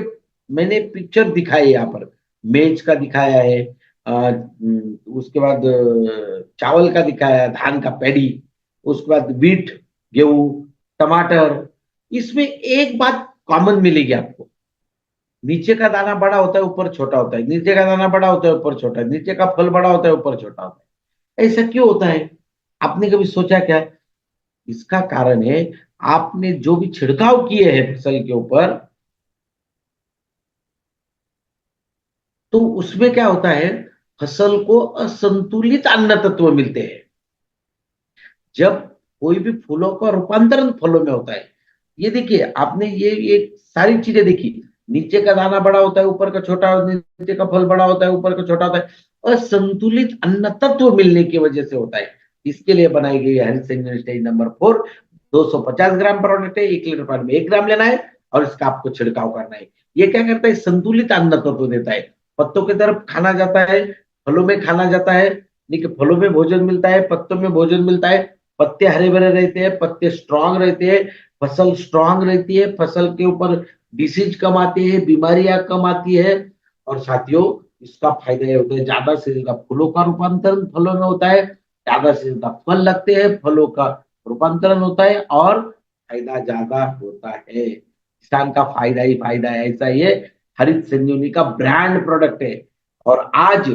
मैंने पिक्चर दिखाए, यहाँ पर मेज का दिखाया है, उसके बाद चावल का दिखाया, धान का पैडी, उसके बाद वीट, गेहूं, टमाटर। इसमें एक बात कॉमन मिलेगी आपको, नीचे का दाना बड़ा होता है, ऊपर छोटा होता है, नीचे का दाना बड़ा होता है, ऊपर छोटा है, नीचे का फल बड़ा होता है, ऊपर छोटा होता है। ऐसा क्यों होता है? आपने कभी सोचा क्या? इसका कारण है, आपने जो भी छिड़काव किए हैं फसल के ऊपर, तो उसमें क्या होता है, फसल को असंतुलित अन्न तत्व मिलते हैं। जब कोई भी फूलों का रूपांतरण फलों में होता है, ये देखिए आपने ये सारी चीजें देखी, नीचे का दाना बड़ा होता है, ऊपर का छोटा, नीचे का फल बड़ा होता है, ऊपर का छोटा होता है, असंतुलित अन्न तत्व मिलने की वजह से होता है। इसके लिए बनाई गई है हरित संजीवनी स्टेज नंबर 4। 250 ग्राम प्रोडक्ट है, 1 लीटर पानी में 1 ग्राम लेना है और इसका आपको छिड़काव करना है। ये क्या करता है, संतुलित अन्न तत्व देता है। पत्तों की तरफ खाना जाता है, फलों में खाना जाता है, देखिए फलों में भोजन मिलता है, पत्तों में भोजन मिलता है, पत्ते हरे भरे रहते हैं, पत्ते स्ट्रांग रहते हैं, फसल स्ट्रांग रहती है, फसल के ऊपर डिसीज कम आती है, बीमारियां कम आती है। और साथियों, इसका फायदा ये होता है, ज्यादा से ज्यादा फलों का रूपांतरण फलों में होता है, ज्यादा से ज्यादा फल लगते हैं, फलों का रूपांतरण होता है और फायदा ज्यादा होता है। किसान का फायदा ही फायदा है, ऐसा ये हरित संजीवनी का ब्रांड प्रोडक्ट है। और आज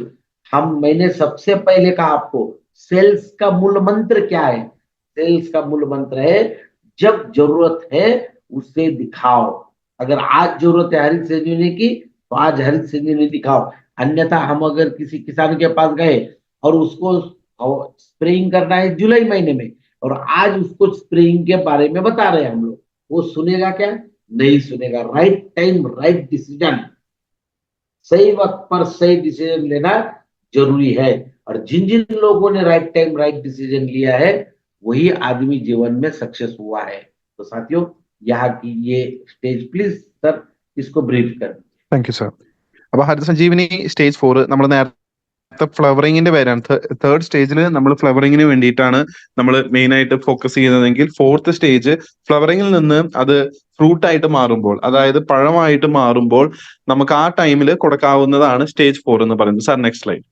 मैंने सबसे पहले कहा आपको, सेल्स का मूल मंत्र क्या है? सेल्स का मूल मंत्र है, जब जरूरत है उसे दिखाओ। अगर आज जरूरत है हरित संजीवनी की, तो आज हरित संजीवनी दिखाओ। अन्यथा हम अगर किसी किसान के पास गए और उसको स्प्रेइंग करना है जुलाई महीने में, और आज उसको स्प्रेइंग के बारे में बता रहे हैं हम लोग, वो सुनेगा क्या? नहीं सुनेगा। राइट टाइम राइट डिसीजन, सही वक्त पर सही डिसीजन लेना जरूरी है। और जिन जिन लोगों ने राइट टाइम राइट डिसीजन लिया है, वही आदमी जीवन में सक्सेस हुआ है। तो साथियों, यहाँ की ये स्टेज प्लीज सर इसको ब्रीफ कर दीजिए। Thank you sir. അപ്പൊ ഹരിത സഞ്ജീവനി സ്റ്റേജ് 4 നമ്മൾ നേരത്തെ ഫ്ലവറിങ്ങിന്റെ പേരാണ്. തേർഡ് സ്റ്റേജിൽ നമ്മൾ ഫ്ലവറിങ്ങിന് വേണ്ടിയിട്ടാണ് നമ്മൾ മെയിൻ ആയിട്ട് ഫോക്കസ് ചെയ്യുന്നതെങ്കിൽ, ഫോർത്ത് സ്റ്റേജ് ഫ്ലവറിങ്ങിൽ നിന്ന് അത് ഫ്രൂട്ട് ആയിട്ട് മാറുമ്പോൾ, അതായത് പഴമായിട്ട് മാറുമ്പോൾ നമുക്ക് ആ ടൈമിൽ കൊടുക്കാവുന്നതാണ് സ്റ്റേജ് 4 എന്ന് പറയുന്നത്. Sir next slide.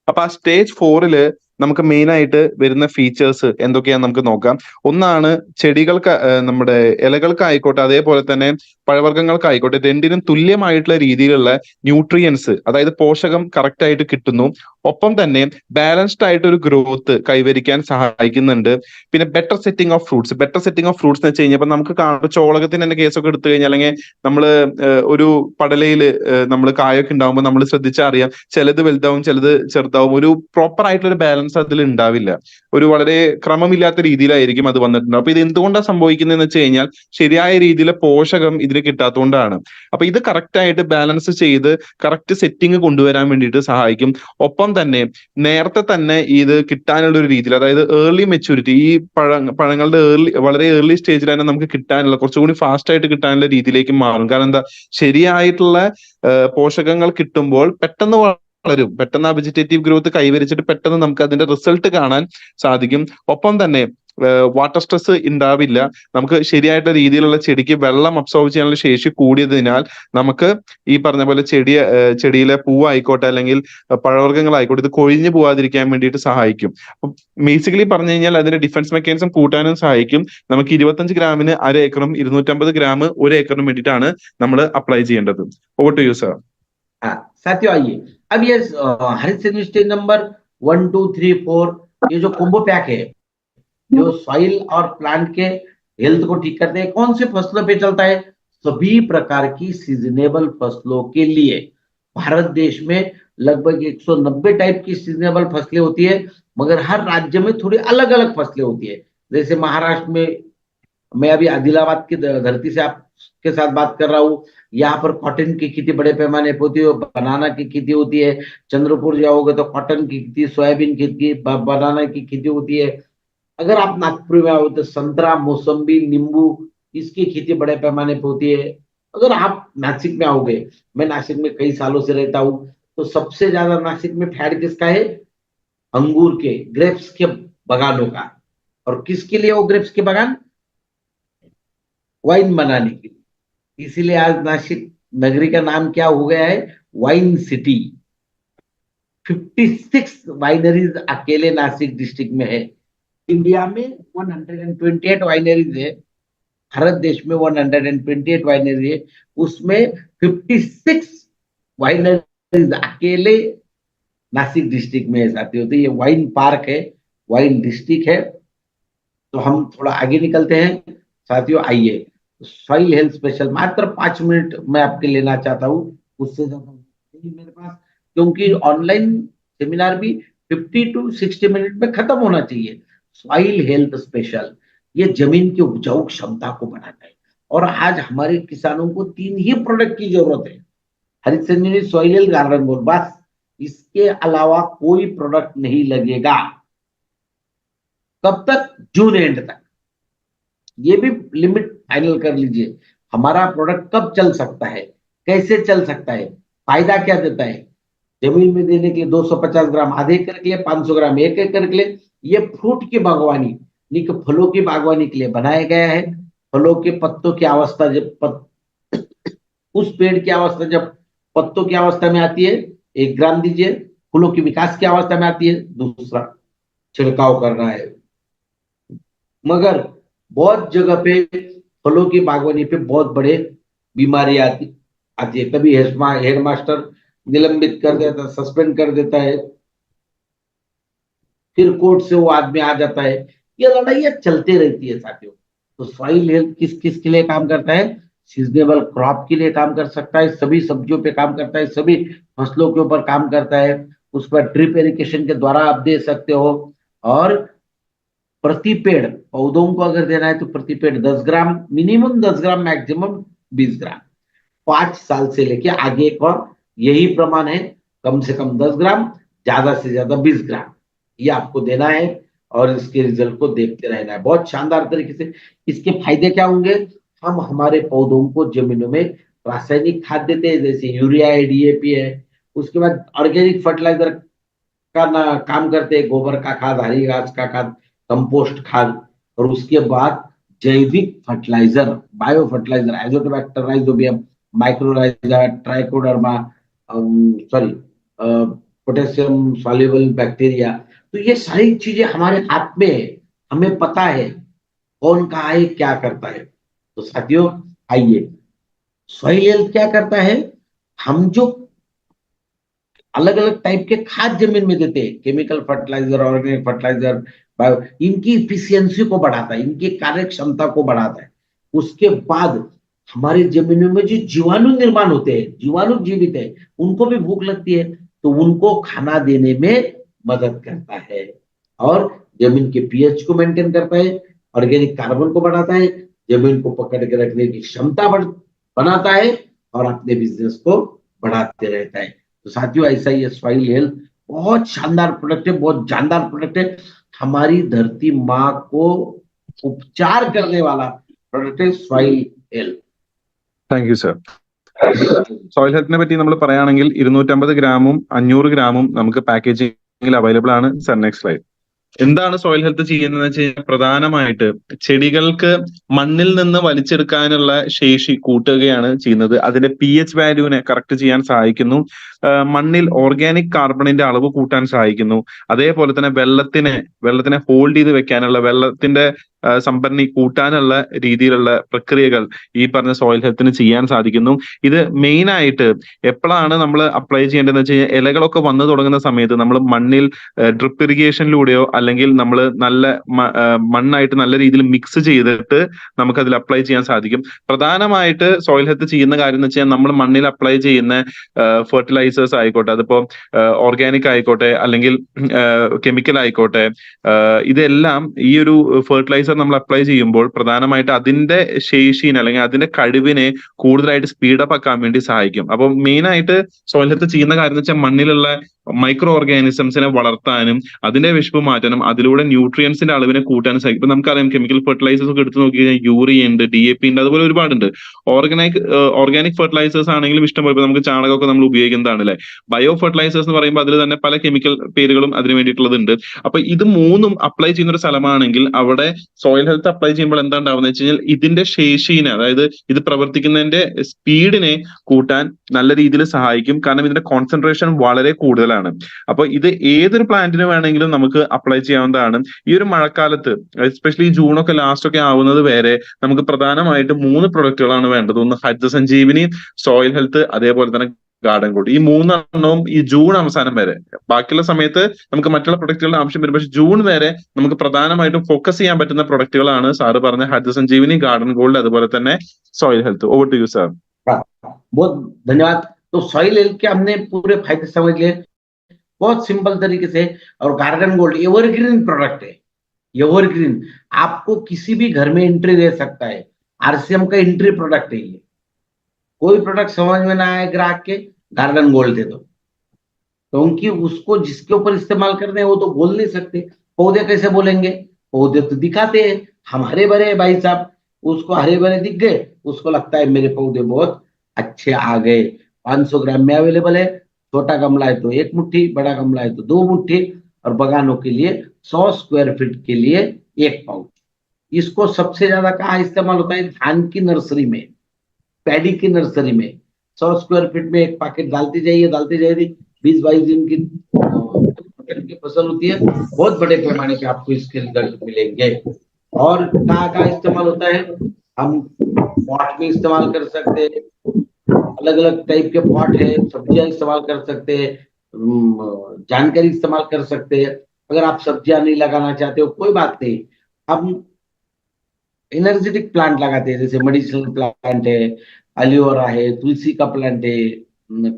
അപ്പൊ ആ സ്റ്റേജ് 4 നമുക്ക് മെയിൻ ആയിട്ട് വരുന്ന ഫീച്ചേഴ്സ് എന്തൊക്കെയാന്ന് നമുക്ക് നോക്കാം. ഒന്നാണ് ചെടികൾക്ക്, നമ്മുടെ ഇലകൾക്കായിക്കോട്ടെ അതേപോലെ തന്നെ പഴവർഗ്ഗങ്ങൾക്കായിക്കോട്ടെ, രണ്ടിനും തുല്യമായിട്ടുള്ള രീതിയിലുള്ള ന്യൂട്രിയൻസ്, അതായത് പോഷകം കറക്റ്റ് ആയിട്ട് കിട്ടുന്നു. ഒപ്പം തന്നെ ബാലൻസ്ഡ് ആയിട്ട് ഒരു ഗ്രോത്ത് കൈവരിക്കാൻ സഹായിക്കുന്നുണ്ട്. പിന്നെ better setting of fruits. Better setting of fruits എന്ന് വെച്ച് കഴിഞ്ഞാൽ നമുക്ക് ചോളകത്തിന്റെ തന്നെ കേസൊക്കെ എടുത്തു കഴിഞ്ഞാൽ, അല്ലെങ്കിൽ നമ്മള് ഒരു പടലയില് നമ്മൾ കായൊക്കെ ഉണ്ടാവുമ്പോൾ നമ്മൾ ശ്രദ്ധിച്ചാൽ അറിയാം, ചിലത് വലുതാവും ചിലത് ചെറുതാവും. ഒരു പ്രോപ്പർ ആയിട്ടുള്ള ഒരു ബാലൻസ് അതിൽ ഉണ്ടാവില്ല. ഒരു വളരെ ക്രമമില്ലാത്ത രീതിയിലായിരിക്കും അത് വന്നിട്ടുണ്ട്. അപ്പൊ ഇത് എന്തുകൊണ്ടാണ് സംഭവിക്കുന്നതെന്ന് വെച്ച് കഴിഞ്ഞാൽ, ശരിയായ രീതിയിലെ പോഷകം ഇതിന് കിട്ടാത്തതുകൊണ്ടാണ്. അപ്പൊ ഇത് കറക്റ്റ് ആയിട്ട് ബാലൻസ് ചെയ്ത് കറക്റ്റ് സെറ്റിംഗ് കൊണ്ടുവരാൻ വേണ്ടിയിട്ട് സഹായിക്കും. ഒപ്പം തന്നെ നേരത്തെ തന്നെ ഇത് കിട്ടാനുള്ള ഒരു രീതിയിൽ, അതായത് ഏർലി മെച്യൂരിറ്റി, ഈ പഴങ്ങളുടെ വളരെ ഏർലി സ്റ്റേജിൽ തന്നെ നമുക്ക് കിട്ടാനുള്ള, കുറച്ചുകൂടി ഫാസ്റ്റ് ആയിട്ട് കിട്ടാനുള്ള രീതിയിലേക്ക് മാറും. കാരണം എന്താ, ശരിയായിട്ടുള്ള പോഷകങ്ങൾ കിട്ടുമ്പോൾ പെട്ടെന്ന് വളരും, പെട്ടെന്ന് ആ വെജിറ്റേറ്റീവ് ഗ്രോത്ത് കൈവരിച്ചിട്ട് പെട്ടെന്ന് നമുക്ക് അതിന്റെ റിസൾട്ട് കാണാൻ സാധിക്കും. ഒപ്പം തന്നെ വാട്ടർ സ്ട്രെസ് ഉണ്ടാവില്ല. നമുക്ക് ശരിയായിട്ടുള്ള രീതിയിലുള്ള ചെടിക്ക് വെള്ളം അബ്സോർബ് ചെയ്യാനുള്ള ശേഷി കൂടിയതിനാൽ നമുക്ക് ഈ പറഞ്ഞ പോലെ ചെടിയിലെ പൂവായിക്കോട്ടെ അല്ലെങ്കിൽ പഴവർഗ്ഗങ്ങളായിക്കോട്ടെ, ഇത് കൊഴിഞ്ഞു പോവാതിരിക്കാൻ വേണ്ടിയിട്ട് സഹായിക്കും. അപ്പൊ ബേസിക്കലി പറഞ്ഞു കഴിഞ്ഞാൽ അതിന്റെ ഡിഫൻസ് മെക്കാനിസം കൂട്ടാനും സഹായിക്കും. നമുക്ക് 25 ഗ്രാമിന് 1/2 ഏക്കറും 250 ഗ്രാം 1 ഏക്കറിനും വേണ്ടിയിട്ടാണ് നമ്മൾ അപ്ലൈ ചെയ്യേണ്ടത്. Over to you sir. हाँ साथियों, आइए अब ये हरित संजीवनी स्टेज नंबर 1, 2, 3, 4, ये जो कोम्बो पैक है, जो सॉइल और प्लांट के हेल्थ को ठीक करते हैं, कौन से फसलों पे चलता है? सभी प्रकार की सीजनेबल फसलों के लिए। भारत देश में लगभग 190 टाइप की सीजनेबल फसलें होती है, मगर हर राज्य में थोड़ी अलग अलग फसलें होती है। जैसे महाराष्ट्र में, मैं अभी आदिलाबाद की धरती से आपके साथ बात कर रहा हूँ, यहाँ पर कॉटन की खेती बड़े पैमाने पर होती है, बनाना की खेती होती है। चंद्रपुर जाओगे तो कॉटन की खेती, सोयाबीन की खेती, बनाना की खेती होती है। अगर आप नागपुर में आओ तो संतरा, मौसम्बी, नींबू, इसकी खेती बड़े पैमाने पर होती है। अगर आप नासिक में आओगे, मैं नासिक में कई सालों से रहता हूँ, तो सबसे ज्यादा नासिक में फैट किसका है? अंगूर के, ग्रेप्स के बगानों का। और किसके लिए वो ग्रेप्स के बगान? वाइन बनाने के लिए। इसीलिए आज नासिक नगरी का नाम क्या हो गया है? Wine city. 56 वाइनरीज अकेले नासिक डिस्ट्रिक्ट में है। इंडिया में 128 वाइनरीज है, भारत देश में 128 वाइनरी है, उसमें 56 वाइनरीज अकेले नासिक डिस्ट्रिक्ट में है साथियों। तो ये वाइन पार्क है, वाइन डिस्ट्रिक्ट है। तो हम थोड़ा आगे निकलते हैं साथियों, आइए। सॉइल हेल्थ स्पेशल मात्र 5 मिनट मैं आपके लेना चाहता हूँ, उससे ज्यादा नहीं मेरे पास, क्योंकि ऑनलाइन सेमिनार भी 50 to 60 मिनट में खत्म होना चाहिए। सॉइल हेल्थ स्पेशल ये जमीन की उपजाऊ क्षमता को बढ़ाता है, और आज हमारे किसानों को 3 ही प्रोडक्ट की जरूरत है, हरित संजीवनी, सॉइल हेल्थ, गार्डन गोल्ड, बस इसके अलावा कोई प्रोडक्ट नहीं लगेगा। कब तक? जून एंड तक। ये भी लिमिट फाइनल कर लीजिए, हमारा प्रोडक्ट कब चल सकता है, कैसे चल सकता है, फायदा क्या देता है। जमीन में देने के लिए 250 ग्राम आधे एकड़ के लिए, 500 ग्राम 1 एकड़ के लिए। ये फ्रूट की बागवानी, फलों की बागवानी के लिए बनाया गया है। फलों के पत्तों की अवस्था उस पेड़ की अवस्था जब पत्तों की अवस्था में आती है 1 ग्राम दीजिए, फूलों की विकास की अवस्था में आती है दूसरा छिड़काव करना है। मगर बहुत जगह पे फलों की बागवानी पे बहुत बड़े बीमारी आती है। कभी हेड मास्टर निलंबित कर देता है, सस्पेंड कर देता है, फिर कोर्ट से वो आदमी आ जाता है। ये लड़ाइयां चलते रहती है साथियों। तो सॉइल हेल्थ किस किस के लिए काम करता है? सीजनेबल क्रॉप के लिए काम कर सकता है, सभी सब्जियों पे काम करता है, सभी फसलों के ऊपर काम करता है। उस पर ड्रिप इरिगेशन के द्वारा आप दे सकते हो, और प्रति पेड़ पौधों को अगर देना है तो प्रति पेड़ 10 ग्राम, मिनिमम 10 ग्राम, मैक्सिमम 20 ग्राम, 5 साल से लेके आगे का यही प्रमाण है। कम से कम 10 ग्राम, ज्यादा से ज्यादा 20 ग्राम ये आपको देना है, और इसके रिजल्ट को देखते रहना है बहुत शानदार तरीके से। इसके फायदे क्या होंगे? हम हमारे पौधों को जमीनों में रासायनिक खाद देते हैं, जैसे यूरिया है, डीएपी है, उसके बाद ऑर्गेनिक फर्टिलाइजर का ना काम करते हैं, गोबर का खाद, हरी घास का खाद, कंपोस्ट खाद, और उसके बाद जैविक fertiliser, bio fertiliser, azotobacter, rhizobium, mycorrhiza, trichoderma, sorry potassium soluble bacteria. तो ये सारी चीजें हमारे हाथ में है, हमें पता है कौन कहाँ है, क्या करता है। तो साथियों आइए, सॉइल हेल्थ क्या करता है? हम जो अलग अलग टाइप के खाद जमीन में देते हैं, chemical fertiliser, organic fertiliser, bio, इनकी इफिशियंसी को बढ़ाता है, इनकी कार्य क्षमता को बढ़ाता है। उसके बाद हमारी जमीनों में जो जीवाणु निर्माण होते हैं, जीवाणु जीवित है, उनको भी भूख लगती है, तो उनको खाना देने में मदद करता है, और जमीन के पीएच को मेंटेन करता है, ऑर्गेनिक कार्बन को बढ़ाता है, जमीन को पकड़ के रखने की क्षमता बनाता है, और अपने बिजनेस को बढ़ाते रहता है। तो साथियों ऐसा ही है सॉइल हेल्थ, बहुत शानदार प्रोडक्ट है, बहुत जानदार प्रोडक्ट है। हमारी धरती माँ को उपचार करने वाला प्रोडक्ट है soil health. Thank you sir. Soil ഹെൽത്തിനെ പറ്റി നമ്മൾ പറയുകയാണെങ്കിൽ 250 ഗ്രാമും 500 ഗ്രാമും നമുക്ക് പാക്കേജിംഗിൽ അവൈലബിൾ ആണ്. Sir next slide. എന്താണ് സോയിൽ ഹെൽത്ത് ചെയ്യുന്നതെന്ന് വെച്ച് കഴിഞ്ഞാൽ പ്രധാനമായിട്ട് ചെടികൾക്ക് മണ്ണിൽ നിന്ന് വലിച്ചെടുക്കാനുള്ള ശേഷി കൂട്ടുകയാണ് ചെയ്യുന്നത്. അതിന്റെ pH വാല്യൂവിനെ കറക്റ്റ് ചെയ്യാൻ സഹായിക്കുന്നു. മണ്ണിൽ ഓർഗാനിക് കാർബണിന്റെ അളവ് കൂട്ടാൻ സഹായിക്കുന്നു. അതേപോലെ തന്നെ വെള്ളത്തിനെ ഹോൾഡ് ചെയ്ത് വെക്കാനുള്ള, വെള്ളത്തിന്റെ സമ്പന്നി കൂട്ടാനുള്ള രീതിയിലുള്ള പ്രക്രിയകൾ ഈ പറഞ്ഞ സോയിൽ ഹെൽത്തിന് ചെയ്യാൻ സാധിക്കുന്നു. ഇത് മെയിൻ ആയിട്ട് എപ്പോഴാണ് നമ്മൾ അപ്ലൈ ചെയ്യേണ്ടതെന്ന് വെച്ച് കഴിഞ്ഞാൽ, ഇലകളൊക്കെ വന്നു തുടങ്ങുന്ന സമയത്ത് നമ്മൾ മണ്ണിൽ ഡ്രിപ്പ് ഇറിഗേഷനിലൂടെയോ അല്ലെങ്കിൽ നമ്മൾ നല്ല മണ്ണായിട്ട് നല്ല രീതിയിൽ മിക്സ് ചെയ്തിട്ട് നമുക്ക് അതിൽ അപ്ലൈ ചെയ്യാൻ സാധിക്കും. പ്രധാനമായിട്ട് സോയിൽ ഹെൽത്ത് ചെയ്യുന്ന കാര്യം എന്ന് വെച്ചാൽ, നമ്മൾ മണ്ണിൽ അപ്ലൈ ചെയ്യുന്ന ഫെർട്ടിലൈസേഴ്സ് ആയിക്കോട്ടെ, അതിപ്പോ ഓർഗാനിക് ആയിക്കോട്ടെ അല്ലെങ്കിൽ കെമിക്കൽ ആയിക്കോട്ടെ, ഇതെല്ലാം ഈ ഒരു ഫെർട്ടിലൈസർ നമ്മൾ അപ്ലൈ ചെയ്യുമ്പോൾ പ്രധാനമായിട്ട് അതിന്റെ ശേഷിനെ അല്ലെങ്കിൽ അതിന്റെ കഴിവിനെ കൂടുതലായിട്ട് സ്പീഡപ്പ് ആക്കാൻ വേണ്ടി സഹായിക്കും. അപ്പോൾ മെയിൻ ആയിട്ട് സോയിൽ ഹെൽത്ത് ചെയ്യുന്ന കാര്യം എന്ന് വെച്ചാൽ, മണ്ണിലുള്ള മൈക്രോ ഓർഗാനിസംസിനെ വളർത്താനും അതിന്റെ വിശപ്പ് മാറ്റാനും അതിലൂടെ ന്യൂട്രിയൻസിന്റെ അളവിനെ കൂട്ടാനും സാധിക്കും. ഇപ്പൊ നമുക്കറിയാം, കെമിക്കൽ ഫെർട്ടിലൈസേഴ്സ് ഒക്കെ എടുത്ത് നോക്കി കഴിഞ്ഞാൽ യൂറിയ ഉണ്ട്, DAP ഉണ്ട്, അതുപോലെ ഒരുപാടുണ്ട്. ഓർഗാനിക് ഫെർട്ടിലൈസേഴ്സ് ആണെങ്കിലും ഇഷ്ടംപോലെ നമുക്ക് ചാണകമൊക്കെ നമ്മൾ ഉപയോഗിക്കുന്നതാണ് അല്ലെ. ബയോ ഫെർട്ടിലൈസേഴ്സ് എന്ന് പറയുമ്പോൾ അതിൽ തന്നെ പല കെമിക്കൽ പേരുകളും അതിന് വേണ്ടിയിട്ടുള്ളതുണ്ട്. അപ്പൊ ഇത് മൂന്നും അപ്ലൈ ചെയ്യുന്ന ഒരു സ്ഥലമാണെങ്കിൽ അവിടെ സോയിൽ ഹെൽത്ത് അപ്ലൈ ചെയ്യുമ്പോൾ എന്താ ഉണ്ടാവുന്നത് വെച്ച് കഴിഞ്ഞാൽ, ഇതിന്റെ ശേഷിനെ, അതായത് ഇത് പ്രവർത്തിക്കുന്നതിന്റെ സ്പീഡിനെ കൂട്ടാൻ നല്ല രീതിയിൽ സഹായിക്കും. കാരണം ഇതിന്റെ കോൺസെൻട്രേഷൻ വളരെ കൂടുതലാണ്. രീതിയിലാണ്. അപ്പൊ ഇത് ഏതൊരു പ്ലാന്റിന് വേണമെങ്കിലും നമുക്ക് അപ്ലൈ ചെയ്യാവുന്നതാണ്. ഈ ഒരു മഴക്കാലത്ത് എസ്പെഷ്യലി ജൂൺ ഒക്കെ ലാസ്റ്റ് ഒക്കെ ആവുന്നത് വരെ നമുക്ക് പ്രധാനമായിട്ടും 3 പ്രൊഡക്റ്റുകളാണ് വേണ്ടത്. ഒന്ന് ഹരിത സഞ്ജീവിനി, സോയിൽ ഹെൽത്ത്, അതേപോലെ തന്നെ ഗാർഡൻ ഗോൾഡ്. ഈ 3 ഈ ജൂൺ അവസാനം വരെ. ബാക്കിയുള്ള സമയത്ത് നമുക്ക് മറ്റുള്ള പ്രൊഡക്റ്റുകളുടെ ആവശ്യം വരും. പക്ഷെ ജൂൺ വരെ നമുക്ക് പ്രധാനമായിട്ടും ഫോക്കസ് ചെയ്യാൻ പറ്റുന്ന പ്രൊഡക്റ്റുകളാണ് സാറ് പറഞ്ഞ ഹരിത സഞ്ജീവിനി, ഗാർഡൻ ഗോൾഡ്, അതുപോലെ തന്നെ soil health. Over to you sir. बहुत धन्यवाद। तो सॉइल हेल्थ के हमने पूरे फायदे समझ लिए बहुत सिंपल तरीके से। और गार्डन गोल्ड एवरग्रीन प्रोडक्ट है, एवरग्रीन, आपको किसी भी घर में एंट्री दे सकता है। आरसीएम का एंट्री प्रोडक्ट है ये। कोई प्रोडक्ट समझ में ना आए ग्राहक के, गार्डन गोल्ड दे दो, क्योंकि उसको जिसके ऊपर इस्तेमाल करने हैं वो तो बोल नहीं सकते। पौधे कैसे बोलेंगे? पौधे तो दिखाते हैं, हम हरे भरे हैं भाई साहब, उसको हरे भरे दिख गए, उसको लगता है मेरे पौधे बहुत अच्छे आ गए। 500 ग्राम में अवेलेबल है। छोटा गमला है तो 1 मुट्ठी, बड़ा गमला है तो 2 मुट्ठी, और बगानों के लिए 100 स्क्वायर फीट के लिए 1 पाउच। इसको सबसे ज्यादा कहाँ इस्तेमाल होता है? धान की नर्सरी में, पैडी की नर्सरी में 100 स्क्वायर फीट में 1 पैकेट डालते जाइए 20-22 दिन की फसल होती है। बहुत बड़े पैमाने पे आपको इसके रिजल्ट मिलेंगे। और कहाँ कहाँ इस्तेमाल होता है? हम पॉट में इस्तेमाल कर सकते हैं, अलग अलग टाइप के पॉट है, सब्जियां इस्तेमाल कर सकते हैं, जानकारी इस्तेमाल कर सकते हैं। अगर आप सब्जियां नहीं लगाना चाहते हो कोई बात नहीं, हम एनर्जेटिक प्लांट लगाते हैं, जैसे मेडिसिनल प्लांट है, एलोवेरा है, तुलसी का प्लांट है,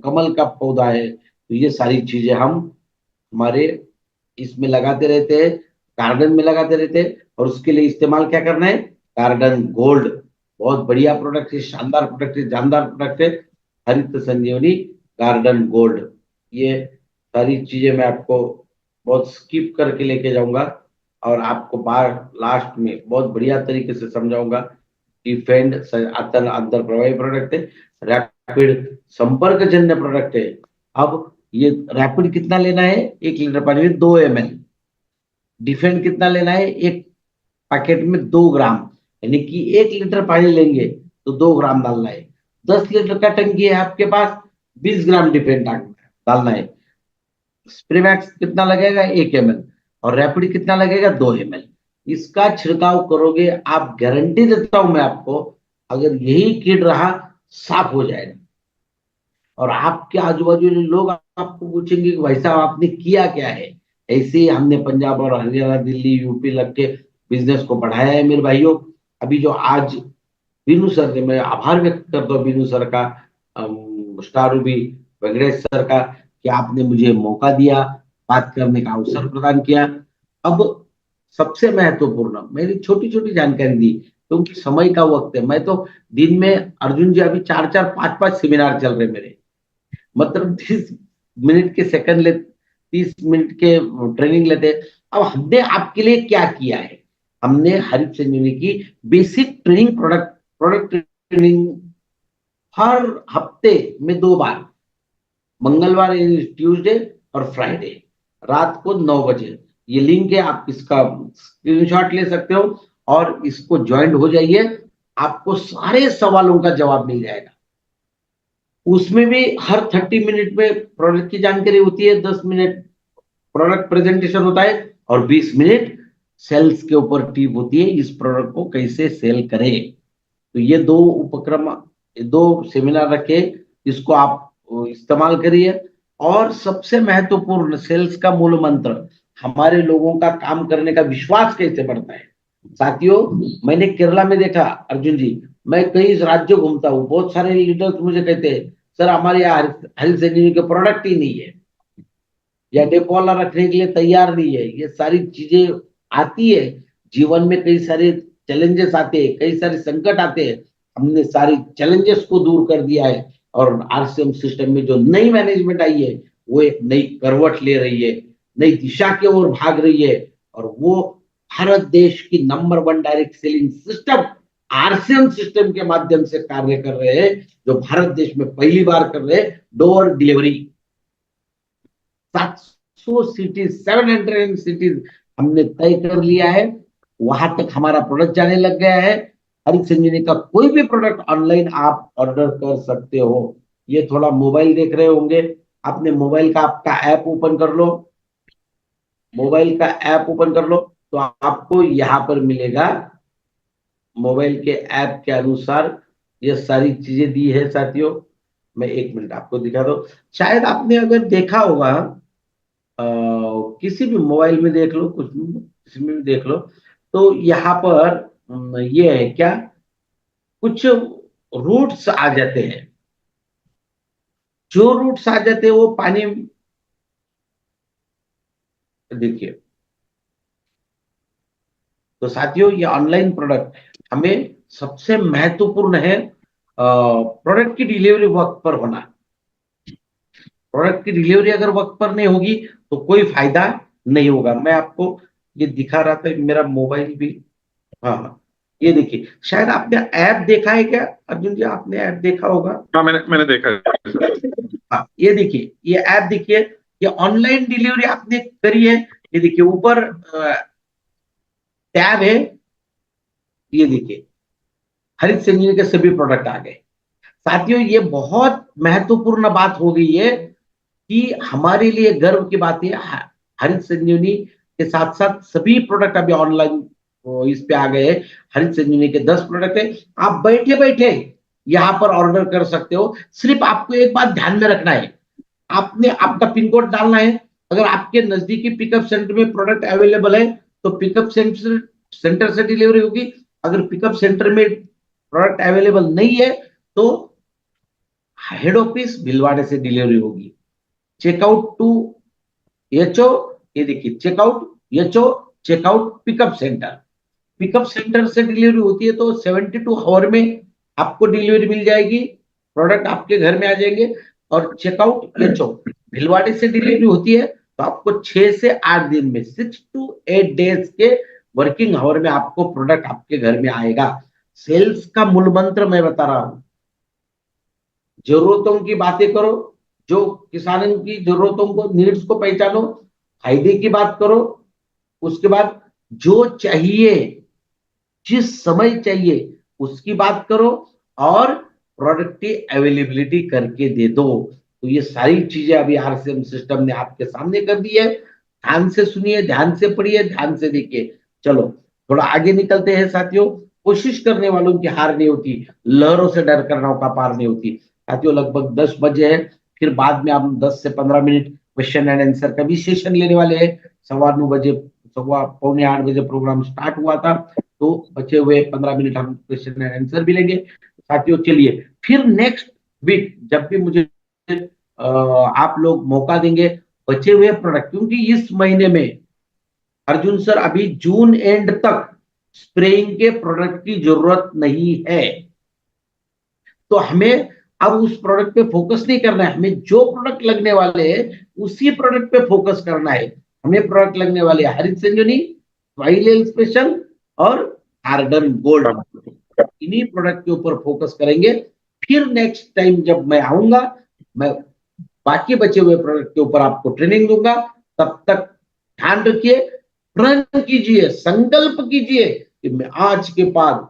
कमल का पौधा है। तो ये सारी चीजें हम हमारे इसमें लगाते रहते हैं, गार्डन में लगाते रहते हैं। और उसके लिए इस्तेमाल क्या करना है? गार्डन गोल्ड बहुत बढ़िया प्रोडक्ट है, शानदार प्रोडक्ट है, जानदार प्रोडक्ट है, हरित संजीवनी गार्डन गोल्ड। ये सारी चीजें मैं आपको बहुत स्किप करके लेके जाऊंगा और आपको बार लास्ट में बहुत बढ़िया तरीके से समझाऊंगा। डिफेंड अंतर प्रभावी प्रोडक्ट है, रैपिड संपर्क जन्य प्रोडक्ट है। अब ये रैपिड कितना लेना है? 1 लीटर पानी में 2 ml। डिफेंड कितना लेना है? 1 पैकेट में 2 ग्राम, यानी कि 1 लीटर पानी लेंगे तो 2 ग्राम डालना है। 10 लीटर का टंकी है आपके पास, 20 ग्राम डिफेंड डालना है। स्प्रेमैक्स कितना लगेगा? 1 ml। और रैपिड कितना लगेगा? 2 ml। इसका छिड़काव करोगे आप, गारंटी देता हूं मैं आपको, अगर यही कीड रहा साफ हो जाएगा। और आपके आजू बाजू लोग आपको पूछेंगे कि भाई साहब आपने किया क्या है? ऐसे ही हमने पंजाब और हरियाणा, दिल्ली, यूपी लग के बिजनेस को बढ़ाया है मेरे भाइयों। अभी जो आज बीनू सर ने, मैं आभार व्यक्त करता हूँ बीनू सर का, स्टार रूबी वेंकटेश सर का, कि आपने मुझे मौका दिया, बात करने का अवसर प्रदान किया। अब सबसे महत्वपूर्ण मेरी छोटी छोटी जानकारी दी, क्योंकि समय का वक्त है। मैं तो दिन में, अर्जुन जी अभी 4-4, 5-5 सेमिनार चल रहे मेरे, मतलब 30 मिनट के सेकंड ले, 30 मिनट के ट्रेनिंग लेते। अब हमने आपके लिए क्या किया है? हमने हरित संजीवनी की बेसिक ट्रेनिंग, प्रोडक्ट ट्रेनिंग हर हफ्ते में 2 बार, मंगलवार ट्यूसडे और फ्राइडे रात को 9 बजे। ये लिंक है, आप इसका स्क्रीनशॉट ले सकते हो और इसको ज्वाइन हो जाइए, आपको सारे सवालों का जवाब मिल जाएगा। उसमें भी हर 30 मिनट में प्रोडक्ट की जानकारी होती है, 10 मिनट प्रोडक्ट प्रेजेंटेशन होता है और 20 मिनट सेल्स के ऊपर टिप होती है, इस प्रोडक्ट को कैसे सेल करें। तो ये 2 उपक्रम, 2 सेमिनार रखे, इसको आप इस्तेमाल करिए। और सबसे महत्वपूर्ण, सेल्स का मूल मंत्र, हमारे लोगों का काम करने का विश्वास कैसे बढ़ता है। साथियों, मैंने केरला में देखा, अर्जुन जी, मैं कई राज्यों घूमता हूँ, बहुत सारे लीडर्स मुझे कहते हैं सर हमारे यहाँ हरित संजीवनी के प्रोडक्ट ही नहीं है, या डेपोला रखने के लिए तैयार नहीं है। ये सारी चीजें आती है, जीवन में कई सारे चैलेंजेस आते हैं, कई सारे संकट आते हैं। हमने सारी चैलेंजेस को दूर कर दिया है और आरसीएम सिस्टम में जो नई मैनेजमेंट आई है वो एक नई करवट ले रही है, नई दिशा की ओर भाग रही है। और वो भारत देश की number 1 direct selling system RCM system के माध्यम से कार्य कर रहे हैं, जो भारत देश में पहली बार कर रहे हैं डोर डिलीवरी। 700 सिटीज, 700 सिटीज हमने तय कर लिया है, वहां तक हमारा प्रोडक्ट जाने लग गया है। हरित संजीवनी का कोई भी प्रोडक्ट ऑनलाइन आप ऑर्डर कर सकते हो। ये थोड़ा मोबाइल देख रहे होंगे, आपने मोबाइल का आपका ऐप ओपन कर लो, मोबाइल का ऐप ओपन कर लो, तो आपको यहाँ पर मिलेगा मोबाइल के ऐप के अनुसार ये सारी चीजें दी है साथियों। मैं 1 मिनट आपको दिखा दो। शायद आपने अगर देखा होगा, किसी भी मोबाइल में देख लो, कुछ किसी में भी देख लो, तो यहाँ पर ये है क्या, कुछ रूट्स आ जाते हैं। जो रूट्स आ जाते हैं वो पानी, देखिए तो साथियों ये ऑनलाइन प्रोडक्ट हमें सबसे महत्वपूर्ण है, प्रोडक्ट की डिलीवरी वक्त पर होना। प्रोडक्ट की डिलीवरी अगर वक्त पर नहीं होगी तो कोई फायदा नहीं होगा। मैं आपको ये दिखा रहा था, मेरा मोबाइल भी, हाँ हाँ, ये देखिए, शायद आपने ऐप देखा है क्या अर्जुन जी, आपने ऐप देखा होगा। हाँ, मैंने देखा है। हाँ, ये देखिए, ये ऐप देखिए, ये ऑनलाइन डिलीवरी आपने करी है। ये देखिए ऊपर टैब है, ये देखिए हरित संजीवनी के सभी प्रोडक्ट आ गए। साथियों ये बहुत महत्वपूर्ण बात हो गई है कि हमारे लिए गर्व की बात है, हरित संजीवनी के साथ साथ सभी प्रोडक्ट अभी ऑनलाइन इस पे आ गए हैं। हरित संजीवनी के 10 प्रोडक्ट है, आप बैठे बैठे यहाँ पर ऑर्डर कर सकते हो। सिर्फ आपको एक बात ध्यान में रखना है, आपने आपका पिन कोड डालना है। अगर आपके नजदीकी पिकअप सेंटर में प्रोडक्ट अवेलेबल है तो पिकअप सेंटर से डिलीवरी होगी। अगर पिकअप सेंटर में प्रोडक्ट अवेलेबल नहीं है तो हेड ऑफिस भिलवाड़े से डिलीवरी होगी। चेकआउट टू एचओ, ये देखिए checkout HO, checkout pickup centre. Pickup centre से डिलीवरी होती है तो 72 आवर में आपको डिलीवरी मिल जाएगी, प्रोडक्ट आपके घर में आ जाएंगे। और चेकआउट एचओ भिलवाड़े से डिलीवरी होती है तो आपको 6 से 8 दिन में, 6 to 8 डेज के वर्किंग आवर में आपको प्रोडक्ट आपके घर में आएगा। सेल्स का मूल मंत्र मैं बता रहा हूं, जरूरतों की बातें करो, जो किसानों की जरूरतों को, नीड्स को पहचानो, फायदे की बात करो, उसके बाद जो चाहिए, जिस समय चाहिए उसकी बात करो, और प्रोडक्ट की अवेलेबिलिटी करके दे दो। तो ये सारी चीजें अभी आरसीएम सिस्टम ने आपके सामने कर दी है। ध्यान से सुनिए, ध्यान से पढ़िए, ध्यान से देखिए। चलो थोड़ा आगे निकलते हैं साथियों। कोशिश करने वालों की हार नहीं होती, लहरों से डर कर नौका पार नहीं होती। साथियों लगभग 10 बजे है, फिर बाद में हम 10 से 15 मिनट क्वेश्चन एंड आंसर का भी सेशन लेने वाले हैं। 9:15 बजे, 7:45 प्रोग्राम स्टार्ट हुआ था, तो बचे हुए 15 मिनट हम क्वेश्चन एंड आंसर भी लेंगे। साथियों चलिए, फिर नेक्स्ट वीक जब भी मुझे आप लोग मौका देंगे, बचे हुए प्रोडक्ट, क्योंकि इस महीने में अर्जुन सर अभी जून एंड तक स्प्रेइंग के प्रोडक्ट की जरूरत नहीं है, तो हमें अब उस प्रोडक्ट पे फोकस नहीं करना है। हमें जो प्रोडक्ट लगने वाले हैं उसी प्रोडक्ट पे फोकस करना है। हमें प्रोडक्ट लगने वाले हरित संजीवनी, वाइलेल स्पेशल और आर्गन गोल्ड, इन्हीं प्रोडक्ट के ऊपर फोकस करेंगे। फिर नेक्स्ट टाइम जब मैं आऊंगा, मैं बाकी बचे हुए प्रोडक्ट के ऊपर आपको ट्रेनिंग दूंगा। तब तक ध्यान रखिए, प्रण कीजिए, संकल्प कीजिए कि मैं आज के बाद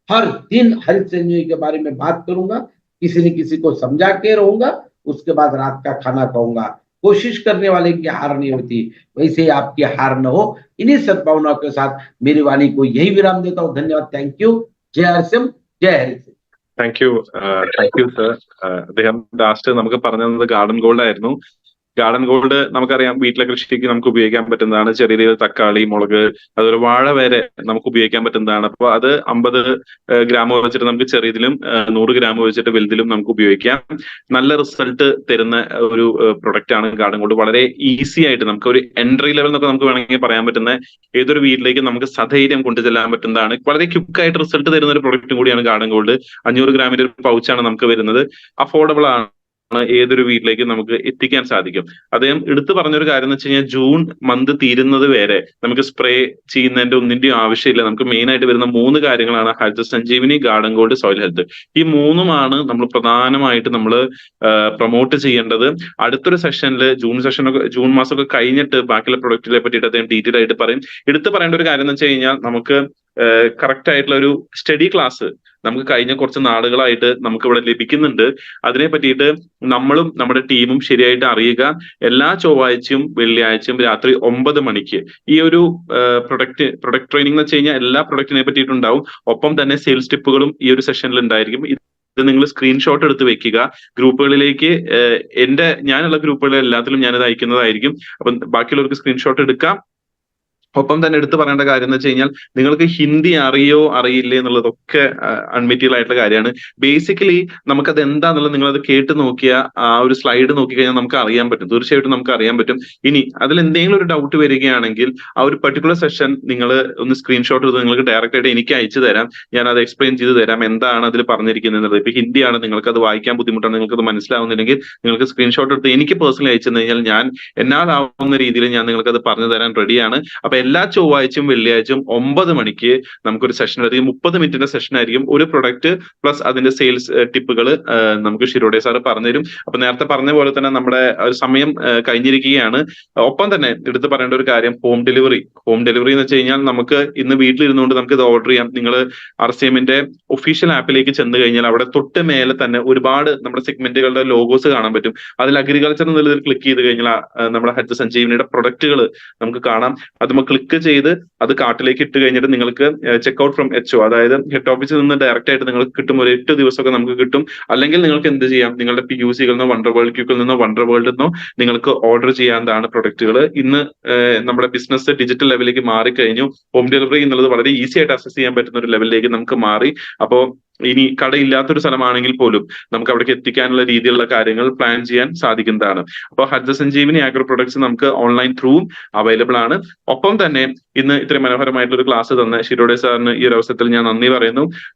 हर दिन हरित संजीवनी के बारे में बात करूंगा, किसी न किसी को समझा के रहूंगा, उसके बाद रात का खाना खाऊंगा। कोशिश करने वाले की हार नहीं होती, वैसे ही आपकी हार न हो। इन्हीं सद्भावनाओं के साथ मेरी वाणी को यही विराम देता हूं। धन्यवाद, थैंक यू। जय हरिसिम, जय हरिसिम। Thank you sir. അദ്ദേഹം ലാസ്റ്റ് നമുക്ക് പറഞ്ഞു തന്നത് ഗാർഡൻ ഗോൾഡ് ആയിരുന്നു. ഗാർഡൻ ഗോൾഡ് നമുക്കറിയാം വീട്ടിലെ കൃഷിക്ക് നമുക്ക് ഉപയോഗിക്കാൻ പറ്റുന്നതാണ്. ചെറിയ രീതിയിൽ തക്കാളി, മുളക്, അതുപോലെ വാഴ വരെ നമുക്ക് ഉപയോഗിക്കാൻ പറ്റുന്നതാണ്. അപ്പൊ അത് 50 ഗ്രാം വെച്ചിട്ട് നമുക്ക് ചെറിയതിലും 100 ഗ്രാം വെച്ചിട്ട് വലുതിലും നമുക്ക് ഉപയോഗിക്കാം. നല്ല റിസൾട്ട് തരുന്ന ഒരു പ്രൊഡക്റ്റ് ആണ് ഗാർഡൻ ഗോൾഡ്. വളരെ ഈസി ആയിട്ട് നമുക്ക് ഒരു എൻട്രി ലെവൽ എന്നൊക്കെ നമുക്ക് വേണമെങ്കിൽ പറയാൻ പറ്റുന്ന ഏതൊരു വീട്ടിലേക്ക് നമുക്ക് സധൈര്യം കൊണ്ടുചെല്ലാൻ പറ്റുന്നതാണ്. വളരെ ക്വിക്കായിട്ട് റിസൾട്ട് തരുന്ന ഒരു പ്രൊഡക്റ്റും കൂടിയാണ് ഗാർഡൻ ഗോൾഡ്. 500 ഗ്രാമിന്റെ ഒരു പൗച്ചാണ് നമുക്ക് വരുന്നത്. അഫോർഡബിൾ ആണ്, ഏതൊരു വീട്ടിലേക്കും നമുക്ക് എത്തിക്കാൻ സാധിക്കും. അദ്ദേഹം എടുത്തു പറഞ്ഞൊരു കാര്യം എന്ന് വെച്ച് കഴിഞ്ഞാൽ ജൂൺ മന്ത് തീരുന്നത് വരെ നമുക്ക് സ്പ്രേ ചെയ്യുന്നതിന്റെ ഒന്നിന്റെയും ആവശ്യമില്ല. നമുക്ക് മെയിൻ ആയിട്ട് വരുന്ന 3 കാര്യങ്ങളാണ് Haritha Sanjeevani, garden gold, soil health. ഈ 3ഉമാണ് നമ്മൾ പ്രധാനമായിട്ട് നമ്മൾ പ്രൊമോട്ട് ചെയ്യേണ്ടത്. അടുത്തൊരു സെഷനിൽ ജൂൺ മാസമൊക്കെ കഴിഞ്ഞിട്ട് ബാക്കിയുള്ള പ്രൊഡക്റ്റുകളെ പറ്റിയിട്ട് അദ്ദേഹം ഡീറ്റെയിൽ ആയിട്ട് പറയും. എടുത്തു പറയേണ്ട ഒരു കാര്യം എന്ന് വെച്ച് കഴിഞ്ഞാൽ നമുക്ക് കറക്റ്റ് ആയിട്ടുള്ള ഒരു സ്റ്റഡി ക്ലാസ് നമുക്ക് കഴിഞ്ഞ കുറച്ച് നാളുകളായിട്ട് നമുക്ക് ഇവിടെ ലഭിക്കുന്നുണ്ട്. അതിനെ പറ്റിയിട്ട് നമ്മളും നമ്മുടെ ടീമും ശരിയായിട്ട് അറിയുക. എല്ലാ ചൊവ്വാഴ്ചയും വെള്ളിയാഴ്ചയും രാത്രി 9 മണിക്ക് ഈ ഒരു പ്രൊഡക്റ്റ് ട്രെയിനിങ് എന്ന് വെച്ച് കഴിഞ്ഞാൽ എല്ലാ പ്രൊഡക്റ്റിനെ പറ്റിയിട്ടുണ്ടാവും. ഒപ്പം തന്നെ സെയിൽസ് ടിപ്പുകളും ഈ ഒരു സെഷനിൽ ഉണ്ടായിരിക്കും. ഇത് നിങ്ങൾ സ്ക്രീൻഷോട്ട് എടുത്ത് വെക്കുക. ഗ്രൂപ്പുകളിലേക്ക് ഞാനുള്ള ഗ്രൂപ്പുകളിൽ എല്ലാത്തിലും ഞാനത് അയക്കുന്നതായിരിക്കും. അപ്പം ബാക്കിയുള്ളവർക്ക് സ്ക്രീൻഷോട്ട് എടുക്കാം. ഒപ്പം തന്നെ എടുത്തു പറയേണ്ട കാര്യം എന്ന് വെച്ച് കഴിഞ്ഞാൽ നിങ്ങൾക്ക് ഹിന്ദി അറിയോ അറിയില്ലേ എന്നുള്ളതൊക്കെ അൺമെറ്റീരിയൽ ആയിട്ടുള്ള കാര്യമാണ്. ബേസിക്കലി നമുക്കത് എന്താന്നുള്ളത് നിങ്ങളത് കേട്ട് നോക്കിയ ആ ഒരു സ്ലൈഡ് നോക്കിക്കഴിഞ്ഞാൽ നമുക്ക് അറിയാൻ പറ്റും. തീർച്ചയായിട്ടും നമുക്ക് അറിയാൻ പറ്റും. ഇനി അതിൽ എന്തെങ്കിലും ഒരു ഡൗട്ട് വരികയാണെങ്കിൽ ആ ഒരു പർട്ടിക്കുലർ സെഷൻ നിങ്ങൾ ഒന്ന് സ്ക്രീൻഷോട്ട് എടുത്ത് നിങ്ങൾക്ക് ഡയറക്റ്റ് ആയിട്ട് എനിക്ക് അയച്ചു തരാം. ഞാൻ അത് എക്സ്പ്ലെയിൻ ചെയ്ത് തരാം എന്താണ് അതിൽ പറഞ്ഞിരിക്കുന്നത്. ഇപ്പൊ ഹിന്ദിയാണ്, നിങ്ങൾക്ക് അത് വായിക്കാൻ ബുദ്ധിമുട്ടാണ്, നിങ്ങൾക്ക് അത് മനസ്സിലാവുന്നില്ലെങ്കിൽ നിങ്ങൾക്ക് സ്ക്രീൻഷോട്ട് എടുത്ത് എനിക്ക് പേഴ്സണലി അയച്ചു കഴിഞ്ഞാൽ ഞാൻ എന്നാലാവുന്ന രീതിയിൽ ഞാൻ നിങ്ങൾക്ക് അത് പറഞ്ഞു തരാൻ റെഡിയാണ്. അപ്പൊ എല്ലാ ചൊവ്വാഴ്ചയും വെള്ളിയാഴ്ചയും 9 മണിക്ക് നമുക്കൊരു സെഷൻ ആയിരിക്കും. 30 മിനിറ്റിന്റെ സെഷൻ ആയിരിക്കും. ഒരു പ്രൊഡക്റ്റ് പ്ലസ് അതിന്റെ സെയിൽസ് ടിപ്പുകൾ നമുക്ക് ഷിരോഡെ സാർ പറഞ്ഞുതരും. അപ്പൊ നേരത്തെ പറഞ്ഞ പോലെ തന്നെ നമ്മുടെ ഒരു സമയം കഴിഞ്ഞിരിക്കുകയാണ്. ഒപ്പം തന്നെ എടുത്ത് പറയേണ്ട ഒരു കാര്യം ഹോം ഡെലിവറി എന്ന് വെച്ച് കഴിഞ്ഞാൽ നമുക്ക് ഇന്ന് വീട്ടിലിരുന്നുകൊണ്ട് നമുക്ക് ഇത് ഓർഡർ ചെയ്യാം. നിങ്ങൾ RCMന്റെ ഒഫീഷ്യൽ ആപ്പിലേക്ക് ചെന്ന് കഴിഞ്ഞാൽ അവിടെ തൊട്ട് മേലെ തന്നെ ഒരുപാട് നമ്മുടെ സെഗ്മെന്റുകളുടെ ലോഗോസ് കാണാൻ പറ്റും. അതിൽ അഗ്രികൾച്ചർ എന്നുള്ളതിൽ ക്ലിക്ക് ചെയ്ത് കഴിഞ്ഞാൽ നമ്മുടെ ഹരിത സഞ്ജീവനിയുടെ പ്രൊഡക്റ്റുകൾ നമുക്ക് കാണാം. അത് ക്ലിക്ക് ചെയ്ത് അത് കാർട്ടിലേക്ക് ഇട്ട് കഴിഞ്ഞിട്ട് നിങ്ങൾക്ക് ചെക്ക്ഔട്ട് ഫ്രം HO, അതായത് ഹെഡ് ഓഫീസിൽ നിന്ന് ഡയറക്റ്റ് ആയിട്ട് നിങ്ങൾക്ക് കിട്ടും. ഒരു 8 ദിവസമൊക്കെ നമുക്ക് കിട്ടും. അല്ലെങ്കിൽ നിങ്ങൾക്ക് എന്ത് ചെയ്യാം, നിങ്ങളുടെ PUCകളിൽ നിന്നോ വണ്ടർ വേൾഡ് ക്യൂക്കിൽ നിന്നോ വണ്ടർ വേൾഡിൽ നിന്നോ നിങ്ങൾക്ക് ഓർഡർ ചെയ്യാവുന്നതാണ് പ്രൊഡക്റ്റുകൾ. ഇന്ന് നമ്മുടെ ബിസിനസ് ഡിജിറ്റൽ ലെവലിലേക്ക് മാറിക്കഴിഞ്ഞു. ഹോം ഡെലിവറി എന്നുള്ളത് വളരെ ഈസി ആയിട്ട് അക്സസ് ചെയ്യാൻ പറ്റുന്ന ഒരു ലെവലിലേക്ക് നമുക്ക് മാറി. അപ്പോൾ ഇനി കടയില്ലാത്തൊരു സ്ഥലമാണെങ്കിൽ പോലും നമുക്ക് അവിടേക്ക് എത്തിക്കാനുള്ള രീതിയിലുള്ള കാര്യങ്ങൾ പ്ലാൻ ചെയ്യാൻ സാധിക്കുന്നതാണ്. അപ്പോൾ ഹരിത സഞ്ജീവനി ആഗ്രോ പ്രൊഡക്ട്സ് നമുക്ക് ഓൺലൈൻ ത്രൂവും അവൈലബിൾ ആണ്. ഒപ്പം തന്നെ ഇന്ന് ഇത്രയും മനോഹരമായിട്ടുള്ള ഒരു ക്ലാസ് തന്ന ഷിരോഡെ സാറിന് ഈ ഒരു അവസരത്തിൽ ഞാൻ നന്ദി പറയുന്നു.